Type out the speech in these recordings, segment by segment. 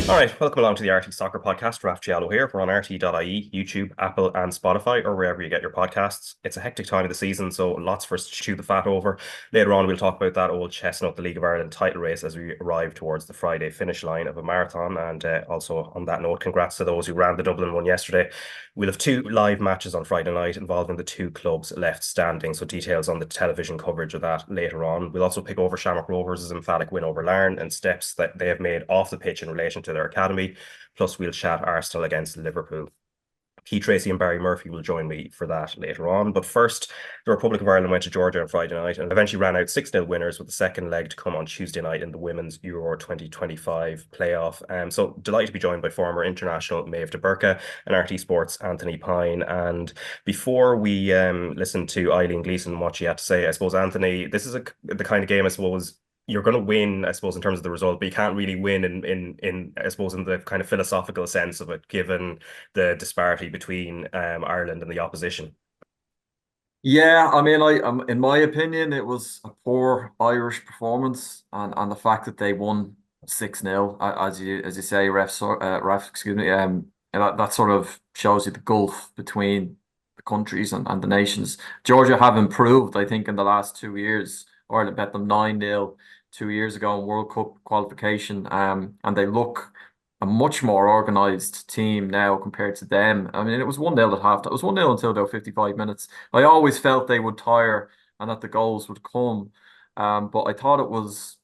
All right, welcome along to the RTÉ Soccer Podcast. Raf Diallo here. We're on RTÉ.ie, YouTube, Apple, and Spotify, or wherever you get your podcasts. It's a hectic time of the season, so lots for us to chew the fat over. Later on, we'll talk about that old chestnut, the League of Ireland title race, as we arrive towards the Friday finish line of a marathon. And also, on that note, congrats to those who ran the Dublin one yesterday. We'll have two live matches on Friday night involving the two clubs left standing, so details on the television coverage of that later on. We'll also pick over Shamrock Rovers' emphatic win over Larne and steps that they have made off the pitch in relation to their academy. Plus, we'll chat Arsenal against Liverpool. Keith Treacy and Barry Murphy will join me for that later on. But first, the Republic of Ireland went to Georgia on Friday night and eventually ran out 6-0 winners, with the second leg to come on Tuesday night in the Women's Euro 2025 playoff. So delighted to be joined by former international Méabh de Búrca and RTÉ Sport's Anthony Pyne. And before we listen to Eileen Gleeson and what she had to say, I suppose, Anthony, this is the kind of game, I suppose, you're going to win, I suppose, in terms of the result, but you can't really win in I suppose, in the kind of philosophical sense of it, given the disparity between Ireland and the opposition. Yeah, I mean, in my opinion, it was a poor Irish performance, and the fact that they won 6-0, as you say, Raf, excuse me, and that sort of shows you the gulf between the countries and the nations. Georgia have improved, I think, in the last 2 years. Ireland bet them 9-0 2 years ago in World Cup qualification, and they look a much more organised team now compared to them. I mean, it was 1-0 at half. It was 1-0 until about 55 minutes. I always felt they would tire and that the goals would come, but I thought it was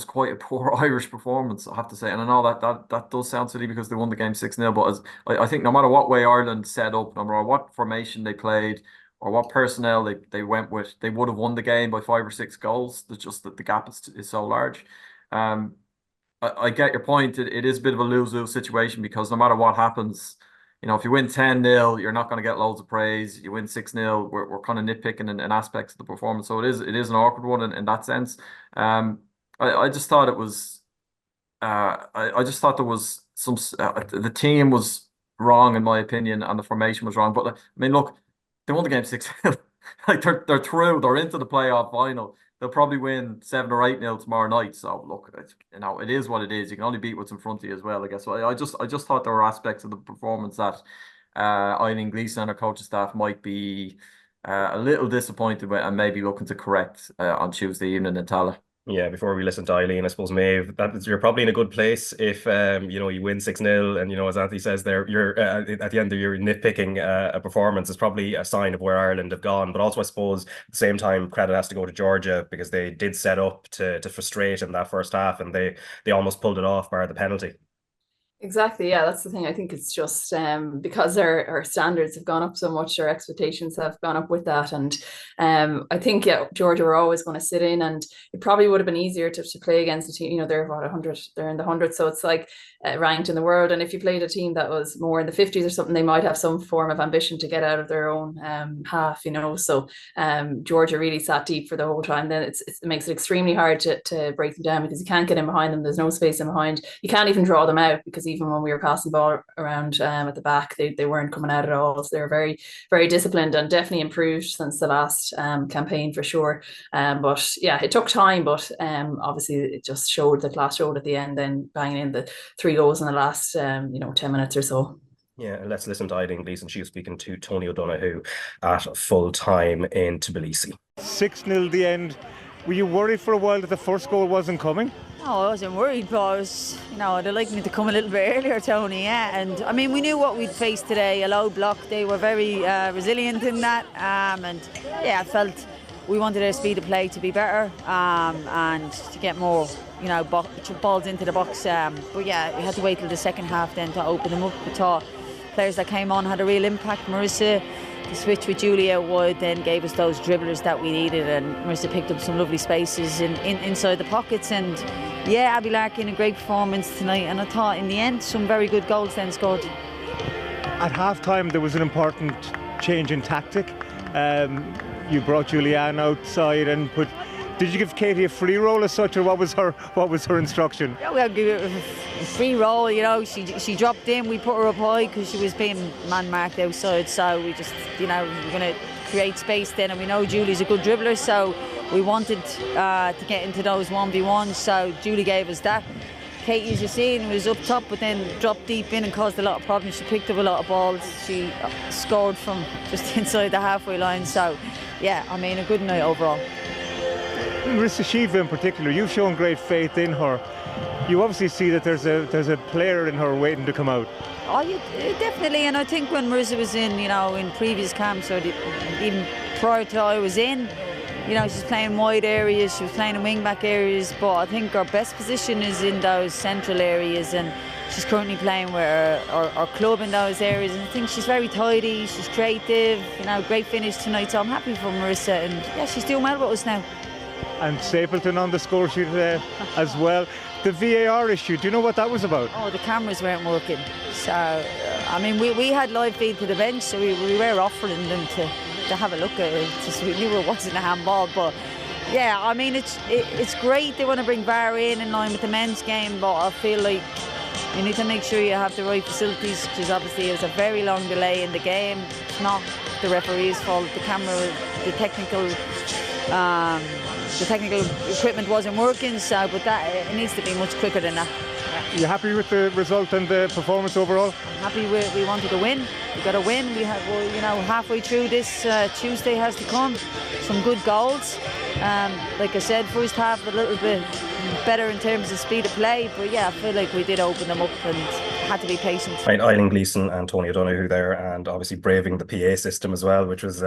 quite a poor Irish performance, I have to say. And I know that does sound silly because they won the game 6-0, but I think no matter what way Ireland set up, no matter what formation they played, or what personnel they went with, they would have won the game by 5 or 6 goals. It's just that the gap is so large. I get your point. It is a bit of a lose-lose situation because no matter what happens, if you win 10-0, you're not going to get loads of praise. You win 6-0, we're kind of nitpicking in aspects of the performance. So it is an awkward one in that sense. I just thought it was. I just thought there was some. The team was wrong in my opinion, and the formation was wrong. But I mean, look. They won the game 6-0. Like they're through. They're into the playoff final. They'll probably win 7 or 8-0 tomorrow night. So look, it is what it is. You can only beat what's in front of you as well, I guess. So I just thought there were aspects of the performance that Eileen Gleeson and her coaching staff might be a little disappointed with and maybe looking to correct on Tuesday evening in Tallaght. Yeah, before we listen to Eileen, I suppose, Méabh, you're probably in a good place if you win 6-0, and as Anthony says there, you're at the end of your nitpicking a performance is probably a sign of where Ireland have gone. But also, I suppose, at the same time, credit has to go to Georgia because they did set up to frustrate in that first half, and they almost pulled it off bar the penalty. Exactly, yeah, that's the thing. I think it's just because our standards have gone up so much, our expectations have gone up with that. And I think, Georgia were always going to sit in, and it probably would have been easier to play against a team, they're 100, they're in the 100. So it's like ranked in the world. And if you played a team that was more in the 50s or something, they might have some form of ambition to get out of their own half, So Georgia really sat deep for the whole time. Then it makes it extremely hard to break them down because you can't get in behind them. There's no space in behind. You can't even draw them out because even when we were passing the ball around at the back, they weren't coming out at all. So they were very, very disciplined and definitely improved since the last campaign for sure. But yeah, it took time, but obviously it just showed, the class showed at the end, then banging in the 3 goals in the last 10 minutes or so. Yeah, and let's listen to Eileen Gleeson. She was speaking to Tony O'Donoghue at full time in Tbilisi. 6-0 the end. Were you worried for a while that the first goal wasn't coming? No, I wasn't worried, but I was, I'd have liked me to come a little bit earlier, Tony, yeah. And I mean, we knew what we'd face today, a low block. They were very resilient in that. And yeah, I felt we wanted our speed of play to be better and to get more, balls into the box. But yeah, we had to wait till the second half then to open them up. We thought players that came on had a real impact. Marissa, the switch with Julia Wood then gave us those dribblers that we needed, and Marissa picked up some lovely spaces inside the pockets. And yeah, Abby Larkin, a great performance tonight, and I thought in the end some very good goals then scored. At half time there was an important change in tactic. You brought Julianne outside and did you give Katie a free roll as such, or what was her instruction? Yeah, we'll give her a free roll. She dropped in. We put her up high because she was being man marked outside. So we just, we're going to create space then, and we know Julie's a good dribbler, so we wanted to get into those 1v1s. So Julie gave us that. Katie, as you're seeing, was up top but then dropped deep in and caused a lot of problems. She picked up a lot of balls. She scored from just inside the halfway line. So, yeah, I mean, a good night overall. Marissa Shiva in particular, you've shown great faith in her. You obviously see that there's a player in her waiting to come out. Oh, definitely. And I think when Marissa was in, in previous camps, or even prior to I was in, she's playing wide areas, she was playing in wing-back areas, but I think her best position is in those central areas, and she's currently playing with our club in those areas, and I think she's very tidy, she's creative, great finish tonight, so I'm happy for Marissa, and yeah, she's doing well with us now. And Stapleton on the score sheet as well. The VAR issue, do you know what that was about? Oh, the cameras weren't working, so I mean we had live feed to the bench, so we were offering them to have a look at it, just we knew it wasn't a handball, but yeah, I mean it's great they want to bring VAR in line with the men's game, but I feel like you need to make sure you have the right facilities, because obviously it was a very long delay in the game. It's not the referee's fault, the camera, the technical equipment wasn't working, so but that it needs to be much quicker than that. You happy with the result and the performance overall? I'm happy we wanted to win. We got to win. We have, halfway through this Tuesday has to come. Some good goals. Like I said, first half a little bit better in terms of speed of play, but yeah, I feel like we did open them up and had to be patient. Right, Eileen Gleeson and Tony O'Donoghue there, and obviously braving the PA system as well, which was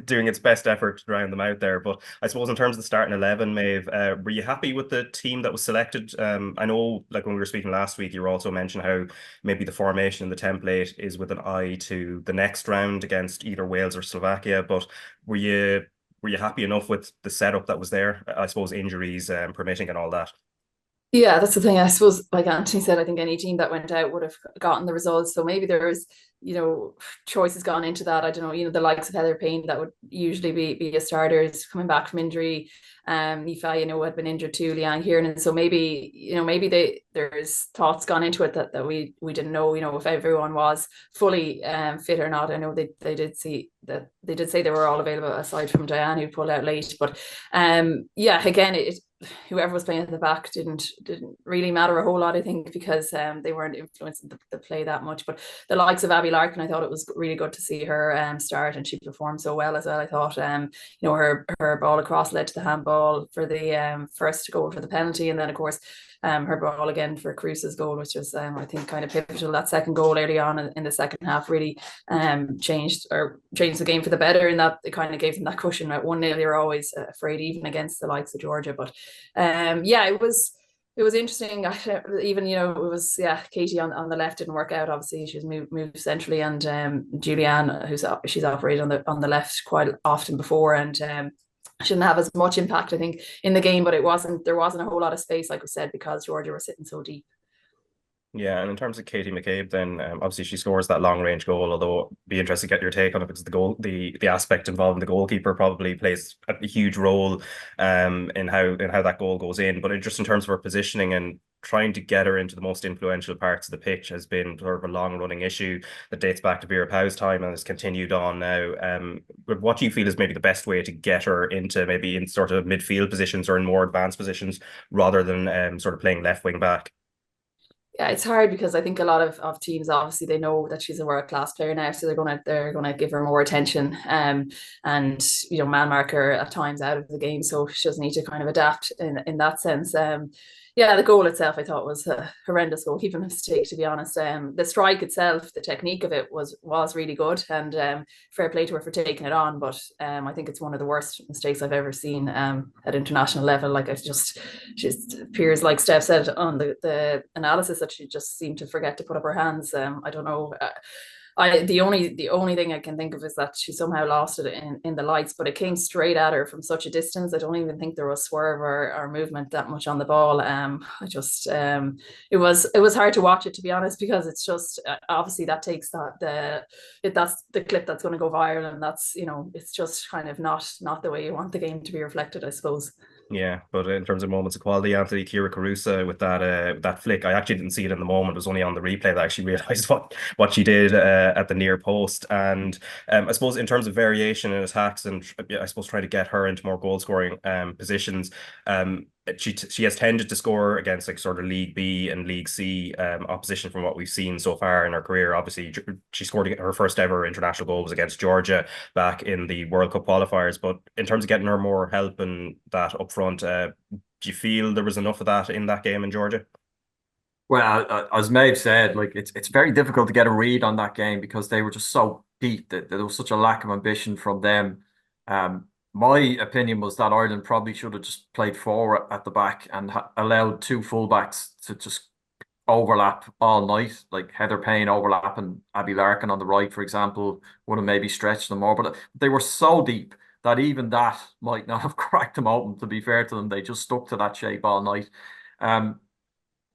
doing its best effort to drown them out there. But I suppose in terms of the starting 11, Méabh, were you happy with the team that was selected? I know, like when we were speaking last week, you were also mentioning how maybe the formation and the template is with an eye to the next round against either Wales or Slovakia, but were you happy enough with the setup that was there? I suppose injuries permitting and all that. Yeah, that's the thing. I suppose, like Anthony said, I think any team that went out would have gotten the results. So maybe there's, choices gone into that. I don't know, the likes of Heather Pyne that would usually be a starter is coming back from injury. Aoife, had been injured too, Leanne Kieran. So maybe there's thoughts gone into it that we didn't know, if everyone was fully fit or not. I know they did say they were all available aside from Diane, who pulled out late. But again, whoever was playing at the back didn't really matter a whole lot, I think, because they weren't influencing the play that much. But the likes of Abby Larkin, I thought it was really good to see her start, and she performed so well as well. I thought her ball across led to the handball for the first goal for the penalty, and then of course her ball again for Cruz's goal, which was I think kind of pivotal. That second goal early on in the second half really changed the game for the better, in that it kind of gave them that cushion. At 1-0 you're always afraid, even against the likes of Georgia. But it was interesting. Even it was Katie on the left didn't work out. Obviously she was moved centrally, and Julianne, she's operated on the left quite often before, and shouldn't have as much impact, I think, in the game. But there wasn't a whole lot of space, like we said, because Georgia were sitting so deep. Yeah, and in terms of Katie McCabe, then obviously she scores that long range goal. Although it'd be interesting to get your take on it, because the goal, the aspect involving the goalkeeper probably plays a huge role in how that goal goes in. But just in terms of her positioning and trying to get her into the most influential parts of the pitch has been sort of a long running issue that dates back to Vera Pauw's time and has continued on now. But what do you feel is maybe the best way to get her into maybe in sort of midfield positions or in more advanced positions, rather than sort of playing left wing back? Yeah, it's hard, because I think a lot of teams, obviously they know that she's a world class player now, so they're gonna give her more attention, and man mark her at times out of the game, so she does need to kind of adapt in that sense. The goal itself I thought was a horrendous goalkeeping mistake, to be honest. The strike itself, the technique of it was really good, and fair play to her for taking it on. But I think it's one of the worst mistakes I've ever seen at international level. Like she appears, like Steph said on the analysis, that she just seemed to forget to put up her hands. I don't know. The only thing I can think of is that she somehow lost it in the lights, but it came straight at her from such a distance. I don't even think there was swerve or movement that much on the ball. It was hard to watch it, to be honest, because it's just obviously that takes that's the clip that's going to go viral, and that's it's just kind of not the way you want the game to be reflected, I suppose. Yeah, but in terms of moments of quality, Anthony, Kira Carusa with that flick, I actually didn't see it in the moment. It was only on the replay that I actually realised what she did at the near post. And I suppose in terms of variation in attacks, and I suppose trying to get her into more goal scoring positions, she has tended to score against like sort of League B and League C opposition from what we've seen so far in her career. Obviously, she scored her first ever international goal was against Georgia back in the World Cup qualifiers. But in terms of getting her more help and that up front, do you feel there was enough of that in that game in Georgia? Well, as Méabh said, like it's very difficult to get a read on that game because they were just so beat that there was such a lack of ambition from them. My opinion was that Ireland probably should have just played four at the back and allowed two fullbacks to just overlap all night, like Heather Pyne overlapping Abby Larkin on the right, for example, would have maybe stretched them more. But they were so deep that even that might not have cracked them open, to be fair to them. They just stuck to that shape all night.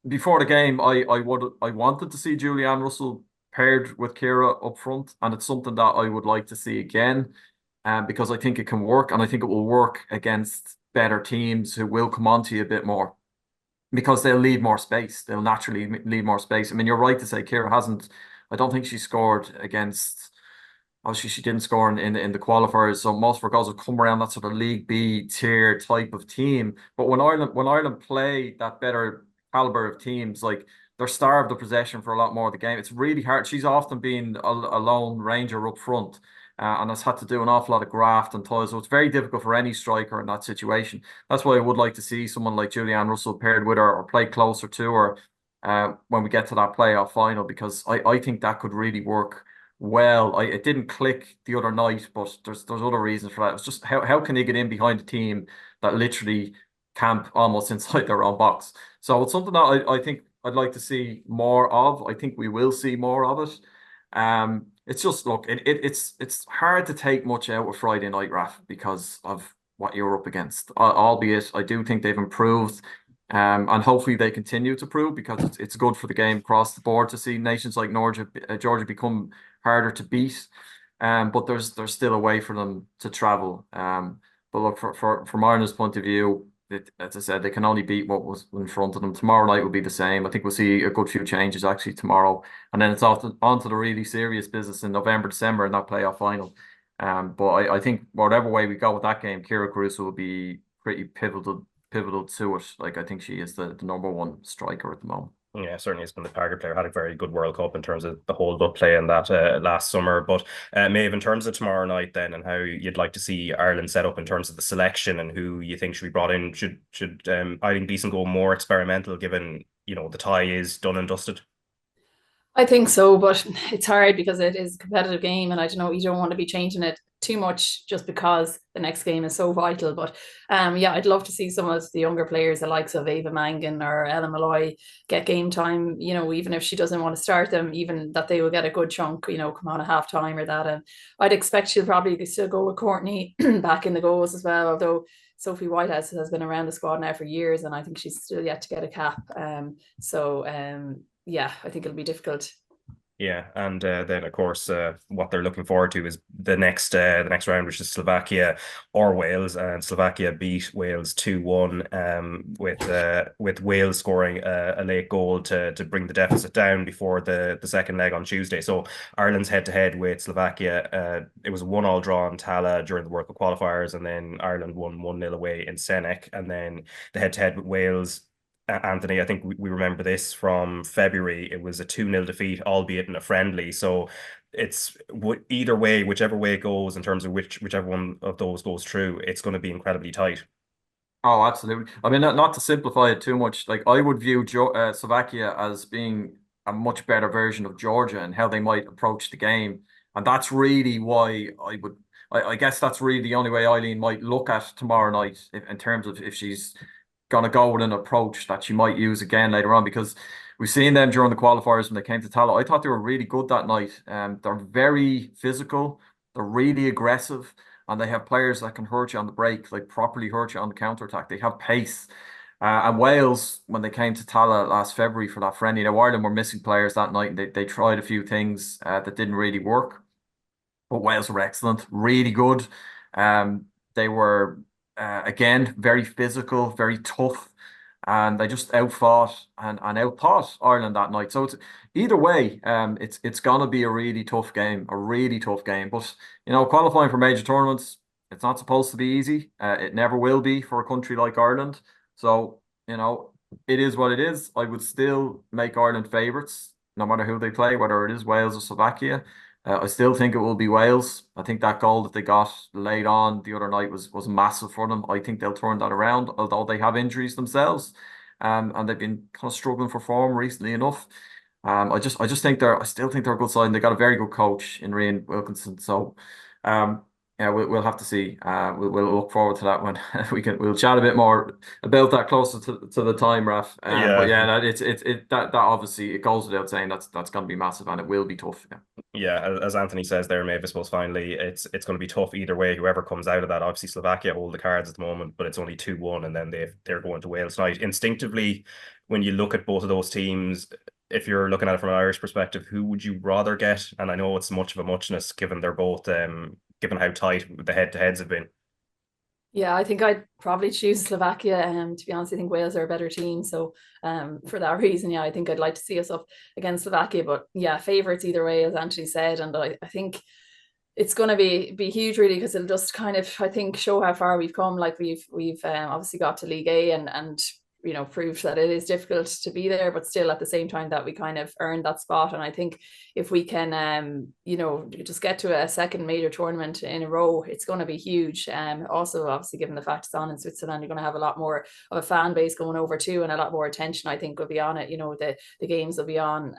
Before the game, I wanted to see Julianne Russell paired with Ciara up front, and it's something that I would like to see again, because I think it can work, and I think it will work against better teams who will come onto you a bit more, because they'll leave more space. They'll naturally leave more space. I mean, you're right to say Ciara hasn't. I don't think she scored against. Obviously, she didn't score in the qualifiers, so most of her goals have come around that sort of League B tier type of team. But when Ireland play that better caliber of teams, like they're starved of possession for a lot more of the game. It's really hard. She's often been a lone ranger up front, and has had to do an awful lot of graft and toil. So it's very difficult for any striker in that situation. That's why I would like to see someone like Julianne Russell paired with her or play closer to her when we get to that playoff final, because I think that could really work well. It didn't click the other night, but there's other reasons for that. It's just how can they get in behind a team that literally camp almost inside their own box? So it's something that I think I'd like to see more of. I think we will see more of it. It's just, look, it's hard to take much out of Friday night, Raf, because of what you're up against. Albeit, I do think they've improved, and hopefully they continue to improve, because it's good for the game across the board to see nations like Georgia become harder to beat. But there's still a way for them to travel. But look, from Ireland's point of view, as I said, they can only beat what was in front of them. Tomorrow night will be the same. I think we'll see a good few changes actually tomorrow, and then it's on to the really serious business in November, December, in that playoff final. But I think whatever way we go with that game, Ciara Caruso will be pretty pivotal to it. Like, I think she is the number one striker at the moment. Yeah, certainly has been the target player. Had a very good World Cup in terms of the hold-up play in that last summer. But Méabh, in terms of tomorrow night then, and how you'd like to see Ireland set up in terms of the selection and who you think should be brought in, should Eileen Beeson go more experimental, given, you know, the tie is done and dusted? I think so, but it's hard because it is a competitive game, and I don't know, you don't want to be changing it too much just because the next game is so vital. But yeah, I'd love to see some of the younger players, the likes of Ava Mangan or Ellen Malloy, get game time, you know, even if she doesn't want to start them, even that they will get a good chunk, you know, come on a half time or that. And I'd expect she'll probably still go with Courtney back in the goals as well, although Sophie Whitehouse has been around the squad now for years, and I think she's still yet to get a cap. Yeah, I think it'll be difficult. Yeah, and then of course what they're looking forward to is the next round, which is Slovakia or Wales, and Slovakia beat Wales 2-1, with Wales scoring a late goal to bring the deficit down before the second leg on Tuesday. So Ireland's head-to-head with Slovakia, it was a 1-1 draw in Tala during the World Cup qualifiers, and then Ireland won 1-0 away in Senec, and then the head-to-head with Wales. Anthony, I think we remember this from February. It was a 2-0 defeat, albeit in a friendly. So it's either way, whichever way it goes, in terms of whichever one of those goes through, it's going to be incredibly tight. Oh, absolutely. I mean, not to simplify it too much, like I would view Slovakia as being a much better version of Georgia and how they might approach the game. And that's really why I guess that's really the only way Eileen might look at tomorrow night, in terms of if she's going to go with an approach that she might use again later on, because we've seen them during the qualifiers when they came to Tala. I thought they were really good that night. They're very physical, they're really aggressive, and they have players that can hurt you on the break, like properly hurt you on the counter-attack. They have pace. And Wales, when they came to Tala last February for that friendly, now Ireland were missing players that night. They tried a few things that didn't really work, but Wales were excellent, really good. They were again very physical, very tough, and they just outfought and outthought Ireland that night. So it's either way, it's gonna be a really tough game, But you know, qualifying for major tournaments, it's not supposed to be easy. It never will be for a country like Ireland. So, it is what it is. I would still make Ireland favourites, no matter who they play, whether it is Wales or Slovakia. I still think it will be Wales. I think that goal that they got late on the other night was massive for them. I think they'll turn that around, although they have injuries themselves, and they've been kind of struggling for form recently enough. I still think they're a good side, and they got a very good coach in Rian Wilkinson. So, yeah, we'll have to see. We'll look forward to that when we'll chat a bit more about that closer to the time, Raf. But yeah, that obviously it goes without saying that's going to be massive, and it will be tough. Yeah, as Anthony says there, Méabh, I suppose finally it's going to be tough either way. Whoever comes out of that, obviously Slovakia hold the cards at the moment, but it's only 2-1, and then they're going to Wales tonight. Instinctively, when you look at both of those teams, if you're looking at it from an Irish perspective, who would you rather get? And I know it's much of a muchness given they're both given how tight the head-to-heads have been. Yeah, I think I'd probably choose Slovakia. To be honest, I think Wales are a better team. So for that reason, yeah, I think I'd like to see us up against Slovakia. But yeah, favourites either way, as Anthony said. And I think it's going to be huge, really, because it'll just kind of, I think, show how far we've come. Like we've obviously got to League A and proved that it is difficult to be there, but still at the same time that we kind of earned that spot. And I think if we can, just get to a second major tournament in a row, it's going to be huge. Also, obviously, given the fact it's on in Switzerland, you're going to have a lot more of a fan base going over too, and a lot more attention, I think, will be on it. The games will be on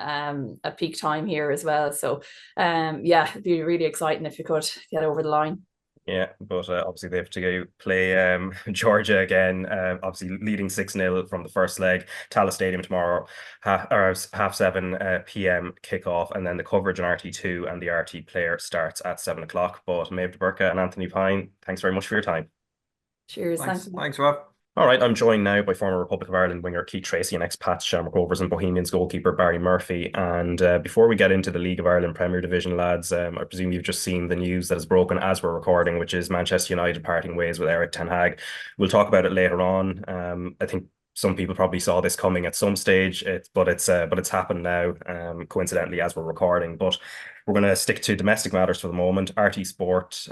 at peak time here as well. So, yeah, it'd be really exciting if you could get over the line. Yeah, but obviously they have to go play Georgia again, obviously leading 6-0 from the first leg. Tallaght Stadium tomorrow, half 7 p.m. kickoff, and then the coverage on RT2 and the RT player starts at 7 o'clock. But Méabh, Búrca and Anthony Pyne, thanks very much for your time. Cheers. Thanks, Rob. All right, I'm joined now by former Republic of Ireland winger Keith Treacy and ex-Pats Shamrock Rovers and Bohemians goalkeeper Barry Murphy. And before we get into the League of Ireland Premier Division, lads, I presume you've just seen the news that has broken as we're recording, which is Manchester United parting ways with Erik ten Hag. We'll talk about it later on. I think some people probably saw this coming at some stage, but it's happened now, coincidentally, as we're recording. But we're going to stick to domestic matters for the moment. RTÉ Sport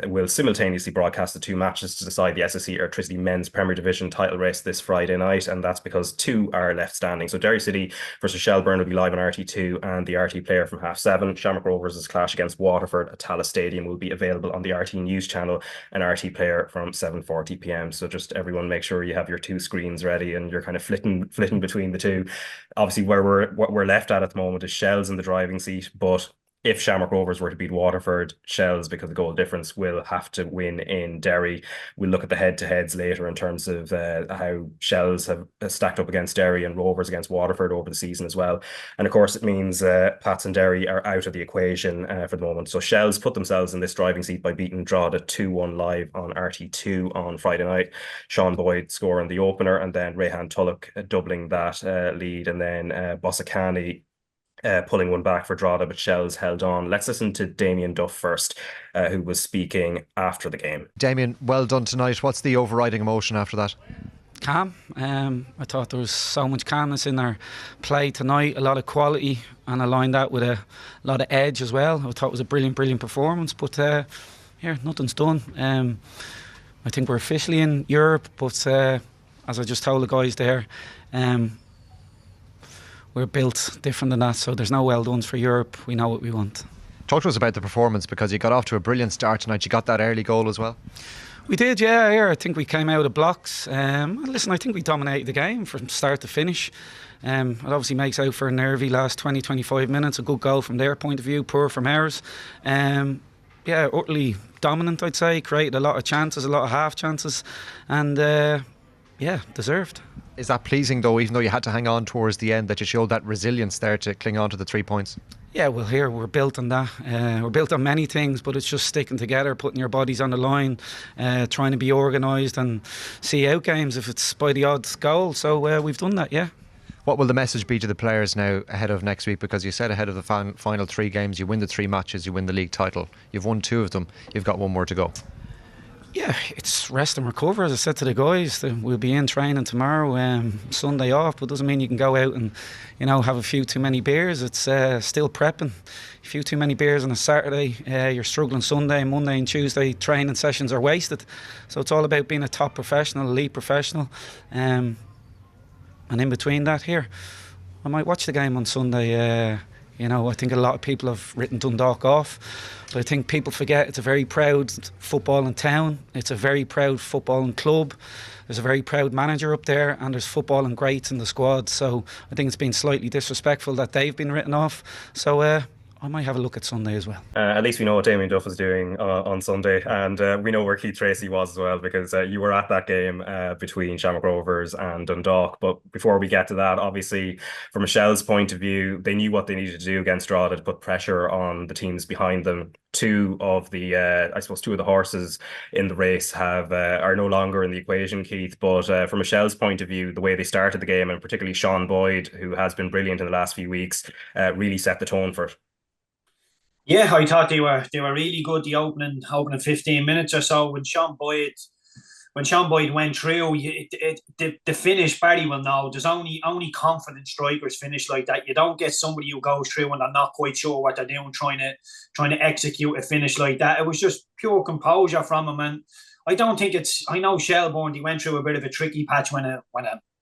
will simultaneously broadcast the two matches to decide the SSE Electricity Men's Premier Division title race this Friday night, and that's because two are left standing. So Derry City versus Shelbourne will be live on RT2, and the RT player from 7:30. Shamrock Rovers' clash against Waterford at Tallaght Stadium will be available on the RT News channel, and RT player from 7:40 p.m. So just everyone make sure you have your two screens ready and you're kind of flitting between the two. Obviously, what we're left at the moment is Shells in the driving seat, but if Shamrock Rovers were to beat Waterford, Shells, because of the goal difference, will have to win in Derry. We'll look at the head-to-heads later in terms of how Shells have stacked up against Derry and Rovers against Waterford over the season as well. And of course, it means Pats and Derry are out of the equation for the moment. So Shells put themselves in this driving seat by beating Drogheda 2-1 live on RT2 on Friday night. Sean Boyd scoring the opener, and then Rehan Tulloch doubling that lead, and then Bossacani pulling one back for Drogheda, but Shells held on. Let's listen to Damien Duff first, who was speaking after the game. Damien, well done tonight. What's the overriding emotion after that? Calm. I thought there was so much calmness in our play tonight, a lot of quality, and I lined that with a lot of edge as well. I thought it was a brilliant performance, but nothing's done. I think we're officially in Europe, but as I just told the guys there, we're built different than that, so there's no well dones for Europe. We know what we want. Talk to us about the performance, because you got off to a brilliant start tonight. You got that early goal as well. We did, yeah. I think we came out of blocks. Listen, I think we dominated the game from start to finish. It obviously makes out for a nervy last 20-25 minutes. A good goal from their point of view, poor from ours. Utterly dominant, I'd say. Created a lot of chances, a lot of half chances, and deserved. Is that pleasing, though, even though you had to hang on towards the end, that you showed that resilience there to cling on to the 3 points? Yeah, well, here we're built on that. We're built on many things, but it's just sticking together, putting your bodies on the line, trying to be organised and see out games if it's by the odd goal. So we've done that, yeah. What will the message be to the players now ahead of next week? Because you said ahead of the final 3 games, you win the 3 matches, you win the league title. You've won 2 of them, you've got 1 more to go. Yeah, it's rest and recover. As I said to the guys, we'll be in training tomorrow, Sunday off, but doesn't mean you can go out and, have a few too many beers. It's still prepping. A few too many beers on a Saturday, you're struggling Sunday, Monday and Tuesday. Training sessions are wasted. So it's all about being a top professional, elite professional. And in between that here, I might watch the game on Sunday. I think a lot of people have written Dundalk off, but I think people forget it's a very proud footballing town. It's a very proud footballing club. There's a very proud manager up there, and there's footballing greats in the squad. So I think it's been slightly disrespectful that they've been written off. So I might have a look at Sunday as well. At least we know what Damien Duff is doing on Sunday, and we know where Keith Treacy was as well, because you were at that game between Shamrock Rovers and Dundalk. But before we get to that, obviously, from Michelle's point of view, they knew what they needed to do against Drogheda to put pressure on the teams behind them. Two of the horses in the race are no longer in the equation, Keith. But from Michelle's point of view, the way they started the game, and particularly Sean Boyd, who has been brilliant in the last few weeks, really set the tone for it. Yeah, I thought they were really good the opening 15 minutes or so when Sean Boyd went through. The finish, Barry will know. There's only confident strikers finish like that. You don't get somebody who goes through and they're not quite sure what they're doing, trying to execute a finish like that. It was just pure composure from him, and I don't think I know Shelbourne, they went through a bit of a tricky patch when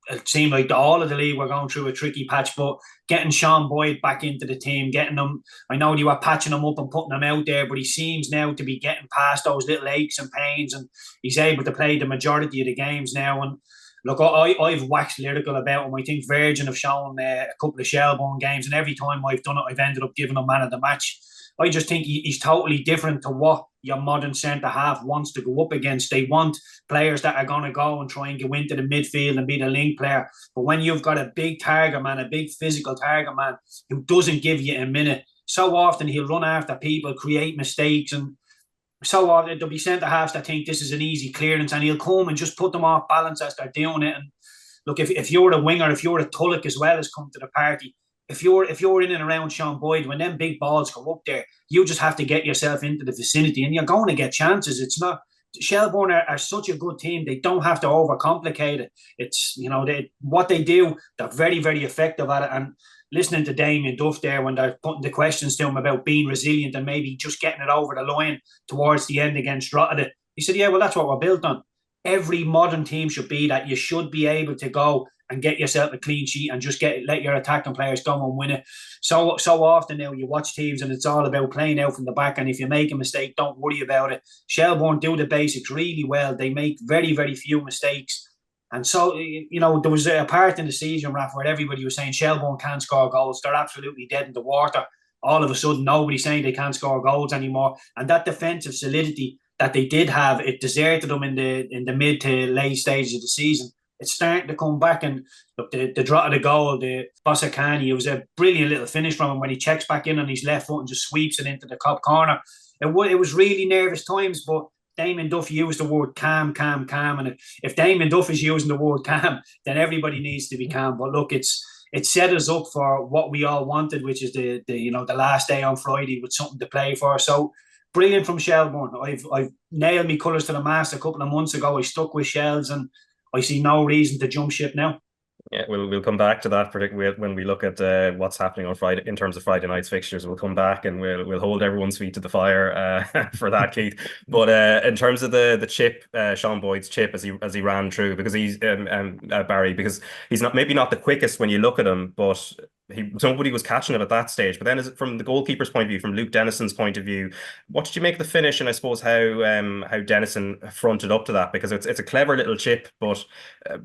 it seemed like all of the league were going through a tricky patch, but getting Sean Boyd back into the team, getting him, I know they were patching him up and putting him out there, but he seems now to be getting past those little aches and pains, and he's able to play the majority of the games now. And look, I've waxed lyrical about him. I think Virgin have shown a couple of Shelbourne games, and every time I've done it, I've ended up giving him man of the match. I just think he's totally different to what your modern centre-half wants to go up against. They want players that are going to go and try and go into the midfield and be the link player. But when you've got a big target man, a big physical target man who doesn't give you a minute, so often he'll run after people, create mistakes, and so often there'll be centre-halves that think this is an easy clearance, and he'll come and just put them off balance as they're doing it. And look, if you're a winger, if you're a Tulloch as well as come to the party, if you're in and around Sean Boyd, when them big balls go up there, you just have to get yourself into the vicinity and you're going to get chances. It's not, Shelbourne are such a good team. They don't have to overcomplicate it. It's, what they do, they're very, very effective at it. And listening to Damien Duff there when they're putting the questions to him about being resilient and maybe just getting it over the line towards the end against Drogheda, he said, yeah, well, that's what we're built on. Every modern team should be that. You should be able to go and get yourself a clean sheet and just let your attacking players go and win it. So often now you watch teams and it's all about playing out from the back, and if you make a mistake, don't worry about it. Shelbourne do the basics really well. They make very, very few mistakes. And so, there was a part in the season, Raf, where everybody was saying Shelbourne can't score goals. They're absolutely dead in the water. All of a sudden, nobody's saying they can't score goals anymore. And that defensive solidity that they did have, it deserted them in the mid to late stages of the season. It's starting to come back, and look, the Drogheda goal, the Bossacani, it was a brilliant little finish from him when he checks back in on his left foot and just sweeps it into the top corner. It was really nervous times, but Damien Duff used the word calm, and if Damien Duff is using the word calm, then everybody needs to be calm. But look, it set us up for what we all wanted, which is the last day on Friday with something to play for. So brilliant from Shelbourne. I've nailed me colours to the mast a couple of months ago. I stuck with Shells, and I see no reason to jump ship now. Yeah, we'll come back to that, particularly when we look at what's happening on Friday in terms of Friday night's fixtures. We'll come back and we'll hold everyone's feet to the fire for that, Keith. But in terms of the chip, Sean Boyd's chip as he ran through, because he's Barry, because he's maybe not the quickest when you look at him, but somebody was catching it at that stage. But then, from the goalkeeper's point of view, from Luke Dennison's point of view, what did you make of the finish? And I suppose how Dennison fronted up to that, because it's a clever little chip, but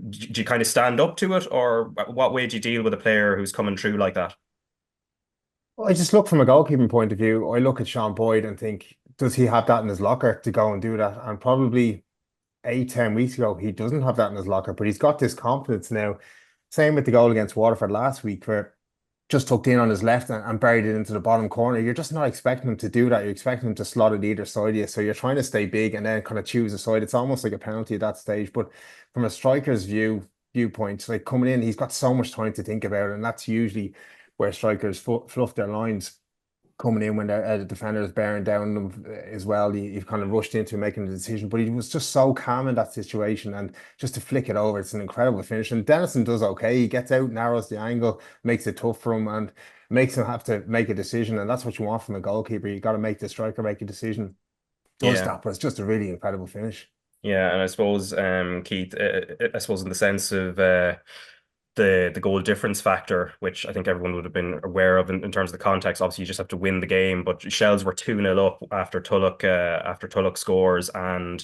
do you kind of stand up to it, or what way do you deal with a player who's coming through like that? Well, I just look from a goalkeeping point of view. I look at Sean Boyd and think, does he have that in his locker to go and do that? And probably 8-10 weeks ago, he doesn't have that in his locker, but he's got this confidence now. Same with the goal against Waterford last week, where just tucked in on his left and buried it into the bottom corner. You're just not expecting him to do that. You're expecting him to slot it either side of you. So you're trying to stay big and then kind of choose a side. It's almost like a penalty at that stage. But from a striker's viewpoint, like coming in, he's got so much time to think about it. And that's usually where strikers fluff their lines. coming in when the defender is bearing down them as well. You've kind of rushed into making a decision, but he was just so calm in that situation, and just to flick it over, it's an incredible finish. And Denison does okay. He gets out, narrows the angle, makes it tough for him, and makes him have to make a decision. And that's what you want from a goalkeeper. You got to make the striker make a decision. Does that, but it's just a really incredible finish. Yeah, and I suppose, Keith, I suppose in the sense of the goal difference factor, which I think everyone would have been aware of in terms of the context. Obviously, you just have to win the game, but Shells were 2-0 up after Tulloch scores, and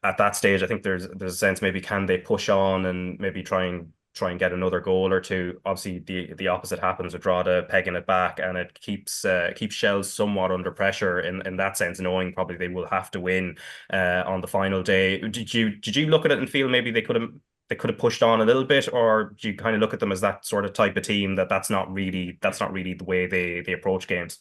at that stage, I think there's a sense, maybe can they push on and maybe try and get another goal or two. Obviously, the opposite happens with Drogheda pegging it back, and it keeps Shells somewhat under pressure in that sense, knowing probably they will have to win on the final day. Did you look at it and feel maybe they could have pushed on a little bit, or do you kind of look at them as that sort of type of team that's not really the way they approach games?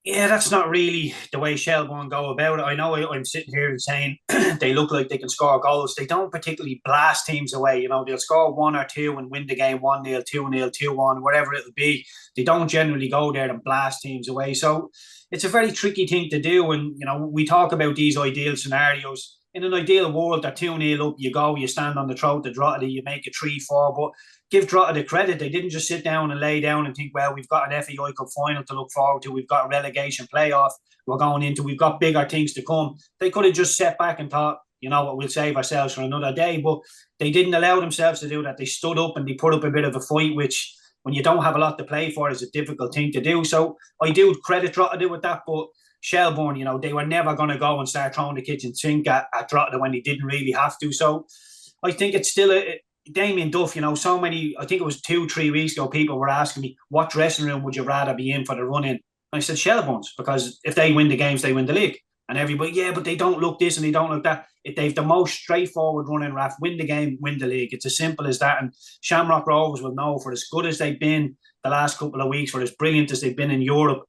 Yeah, that's not really the way Shelbourne go about it. I know I'm sitting here and saying they look like they can score goals. They don't particularly blast teams away. They'll score 1 or 2 and win the game 1-0, 2-0, 2-1, whatever it'll be. They don't generally go there and blast teams away. So it's a very tricky thing to do. And, we talk about these ideal scenarios. In an ideal world, they're 2-0 up, you stand on the throat to Drogheda, you make it 3-4, but give Drogheda credit. They didn't just sit down and lay down and think, well, we've got an FAI Cup final to look forward to, we've got a relegation playoff we're going into, we've got bigger things to come. They could have just sat back and thought, we'll save ourselves for another day, but they didn't allow themselves to do that. They stood up and they put up a bit of a fight, which when you don't have a lot to play for is a difficult thing to do. So I do credit Drogheda with that, but Shelbourne, they were never going to go and start throwing the kitchen sink at Drogheda when they didn't really have to. So I think it's still Damien Duff, so many, I think it was 2-3 weeks ago, people were asking me, what dressing room would you rather be in for the run-in? And I said, Shelbourne's, because if they win the games, they win the league. And everybody, yeah, but they don't look this and they don't look that. They've the most straightforward run-in, Raf. Win the game, win the league. It's as simple as that. And Shamrock Rovers will know, for as good as they've been the last couple of weeks, for as brilliant as they've been in Europe,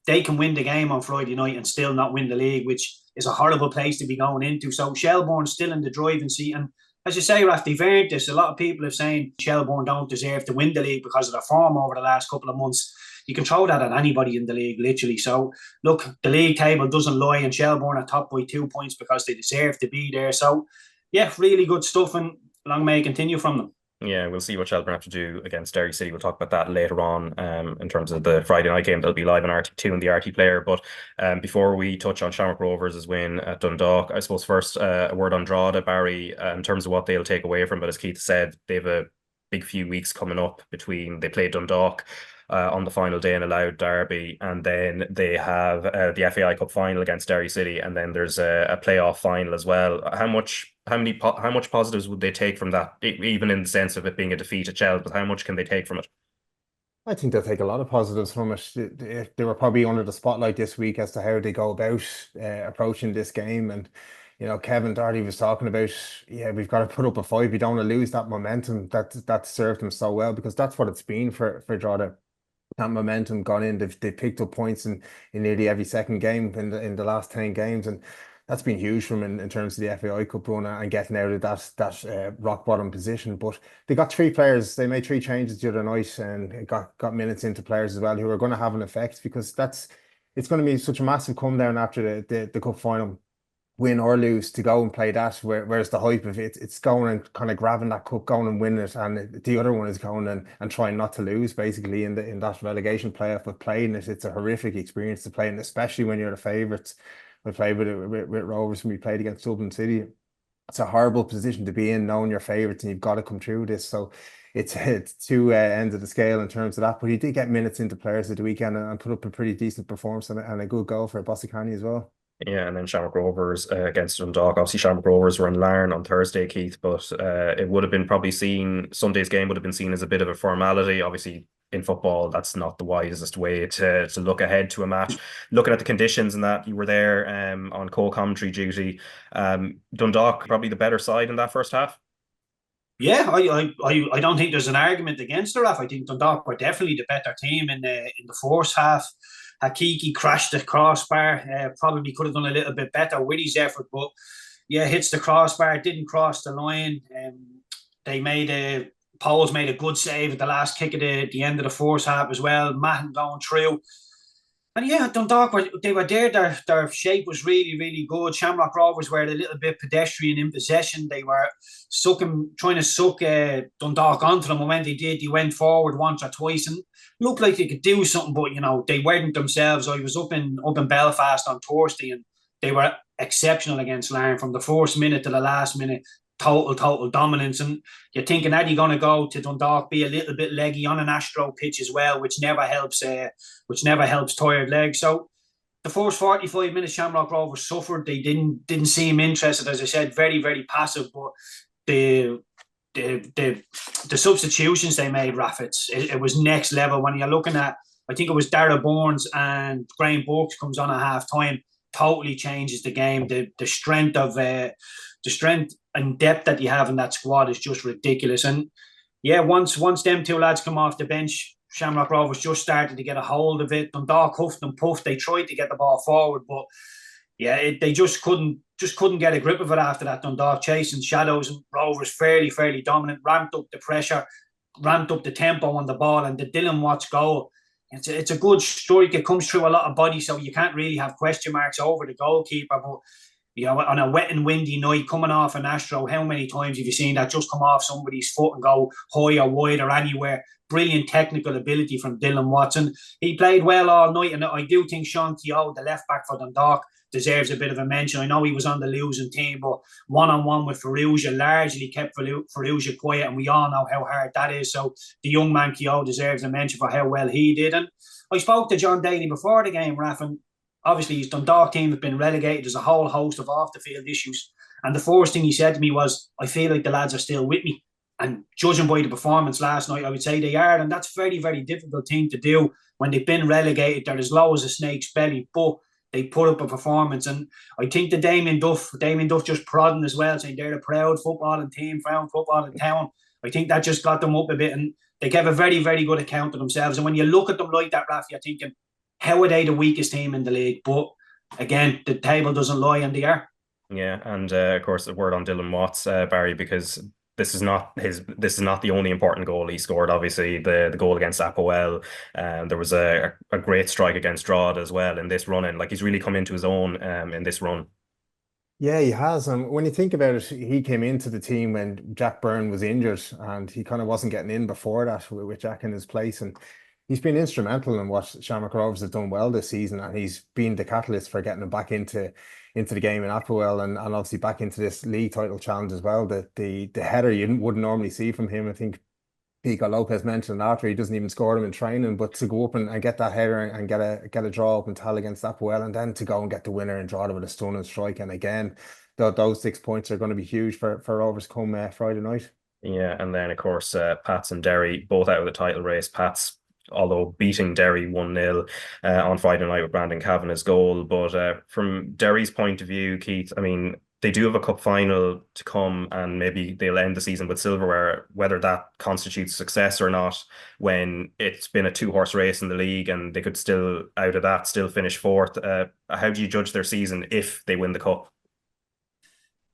they can win the game on Friday night and still not win the league, which is a horrible place to be going into. So Shelbourne's still in the driving seat. And as you say, Raf, they've earned this. A lot of people have saying Shelbourne don't deserve to win the league because of their form over the last couple of months. You can throw that at anybody in the league, literally. So, look, the league table doesn't lie, and Shelbourne are top by 2 points because they deserve to be there. So, yeah, really good stuff, and long may it continue from them. Yeah, we'll see what Shelbourne have to do against Derry City. We'll talk about that later on in terms of the Friday night game. They'll be live on RT2 and the RT Player. But before we touch on Shamrock Rovers' win at Dundalk, I suppose first a word on Drogheda, Barry, in terms of what they'll take away from it. As Keith said, they have a big few weeks coming up between they play Dundalk on the final day in a Loud derby, and then they have the FAI Cup final against Derry City, and then there's a playoff final as well. How much positives would they take from that, even in the sense of it being a defeat at Chelsea? But how much can they take from it? I think they'll take a lot of positives from it. They were probably under the spotlight this week as to how they go about approaching this game. And Kevin Doherty was talking about, we've got to put up a fight. We don't want to lose that momentum that served them so well, because that's what it's been for Drogheda. That momentum gone in. They've picked up points in nearly every second game in the last 10 games, and that's been huge for them in terms of the FAI Cup run and getting out of that rock bottom position. But they got 3 players. They made 3 changes the other night and got minutes into players as well who are going to have an effect, because it's going to be such a massive come down after the cup final, win or lose, to go and play that. Whereas the hype of it's going and kind of grabbing that cup, going and winning it, and the other one is going and trying not to lose, basically, in that relegation playoff. But playing it, it's a horrific experience to play, and especially when you're the favourites. We played with Rovers when we played against Dublin City. It's a horrible position to be in, knowing you're favourites and you've got to come through this. So it's 2 ends of the scale in terms of that. But he did get minutes into players at the weekend and put up a pretty decent performance and a good goal for Bosicani as well. Yeah, and then Shamrock Rovers against Dundalk. Obviously, Shamrock Rovers were in Larne on Thursday, Keith, but it would have been probably seen, Sunday's game would have been seen as a bit of a formality. Obviously, in football, that's not the wisest way to look ahead to a match. Looking at the conditions and that, you were there on co-commentary duty. Dundalk, probably the better side in that first half. Yeah, I don't think there's an argument against the Raf. I think Dundalk were definitely the better team in the first half. Hakiki crashed the crossbar. Probably could have done a little bit better with his effort, but yeah, hits the crossbar, didn't cross the line. Powell's made a good save at the last kick at the end of the first half as well. Mahon going through. And yeah, Dundalk, they were there. Their shape was really, really good. Shamrock Rovers were a little bit pedestrian in possession. They were trying to suck Dundalk onto them. And when they did, they went forward once or twice and looked like they could do something. But they weren't themselves. I was up in Belfast on Thursday, and they were exceptional against Larne from the first minute to the last minute. Total dominance, and you're thinking, are you going to go to Dundalk be a little bit leggy on an Astro pitch as well, which never helps tired legs. So the first 45 minutes, Shamrock Rovers suffered. They didn't seem interested, as I said, very, very passive. But the substitutions they made, Raf, it was next level. When you're looking at, I think it was Darragh Burns and Graham Burks comes on at half time, totally changes the game. The strength and depth that you have in that squad is just ridiculous. And yeah, once them two lads come off the bench, Shamrock Rovers just started to get a hold of it. Dundalk huffed and puffed. They tried to get the ball forward, but yeah, they just couldn't get a grip of it after that. Dundalk chasing shadows, and Rovers fairly dominant, ramped up the pressure, ramped up the tempo on the ball, and the Dylan Watts goal. It's a good strike. It comes through a lot of body, so you can't really have question marks over the goalkeeper. But on a wet and windy night, coming off an Astro, how many times have you seen that just come off somebody's foot and go high or wide or anywhere? Brilliant technical ability from Dylan Watson. He played well all night, and I do think Sean Keogh, the left back for Dundalk, deserves a bit of a mention. I know he was on the losing team, but one-on-one with Ferrugia largely kept Ferrugia quiet, and we all know how hard that is. So the young man Keogh deserves a mention for how well he did. And I spoke to John Daly before the game, Raf, and obviously his Dundalk team have been relegated. There's a whole host of off-the-field issues. And the first thing he said to me was, I feel like the lads are still with me. And judging by the performance last night, I would say they are. And that's a very, very difficult thing to do when they've been relegated. They're as low as a snake's belly, but they put up a performance. And I think the Damien Duff just prodding as well, saying they're a proud footballing team, proud football in town. I think that just got them up a bit, and they gave a very, very good account of themselves. And when you look at them like that, Raf, you're thinking, how are they the weakest team in the league? But again, the table doesn't lie, and they are. Yeah, and of course, a word on Dylan Watts, Barry, because this is not the only important goal he scored. Obviously, the goal against Apoel, there was a great strike against Drogheda as well in this run-in. Like, he's really come into his own in this run. Yeah, he has. And when you think about it, he came into the team when Jack Byrne was injured, and he kind of wasn't getting in before that with Jack in his place. And he's been instrumental in what Shamrock Rovers have done well this season, and he's been the catalyst for getting them back into the game in Apoel, and obviously back into this league title challenge as well. The header you wouldn't normally see from him. I think Pico Lopez mentioned after, he doesn't even score them in training, but to go up and get that header and get a draw up and tally against Apoel, and then to go and get the winner and draw it with a stunning strike. And again, those 6 points are going to be huge for Rovers come Friday night. Yeah, and then of course Pats and Derry both out of the title race. Pats, although beating Derry 1-0 on Friday night with Brandon Kavanagh's goal. But from Derry's point of view, Keith, I mean, they do have a cup final to come, and maybe they'll end the season with silverware. Whether that constitutes success or not, when it's been a 2-horse race in the league and they could still, out of that, still finish fourth. How do you judge their season if they win the cup?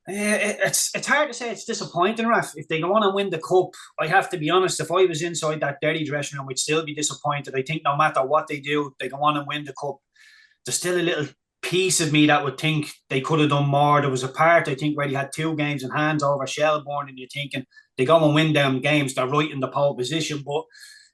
It's hard to say. It's disappointing, Raf. If they go on and win the cup, I have to be honest, if I was inside that Derry dressing room, I'd still be disappointed. I think no matter what they do, they go on and win the cup, there's still a little piece of me that would think they could have done more. There was a part, I think, where they had 2 games in hands over Shelbourne, and you're thinking they go and win them games, they're right in the pole position. But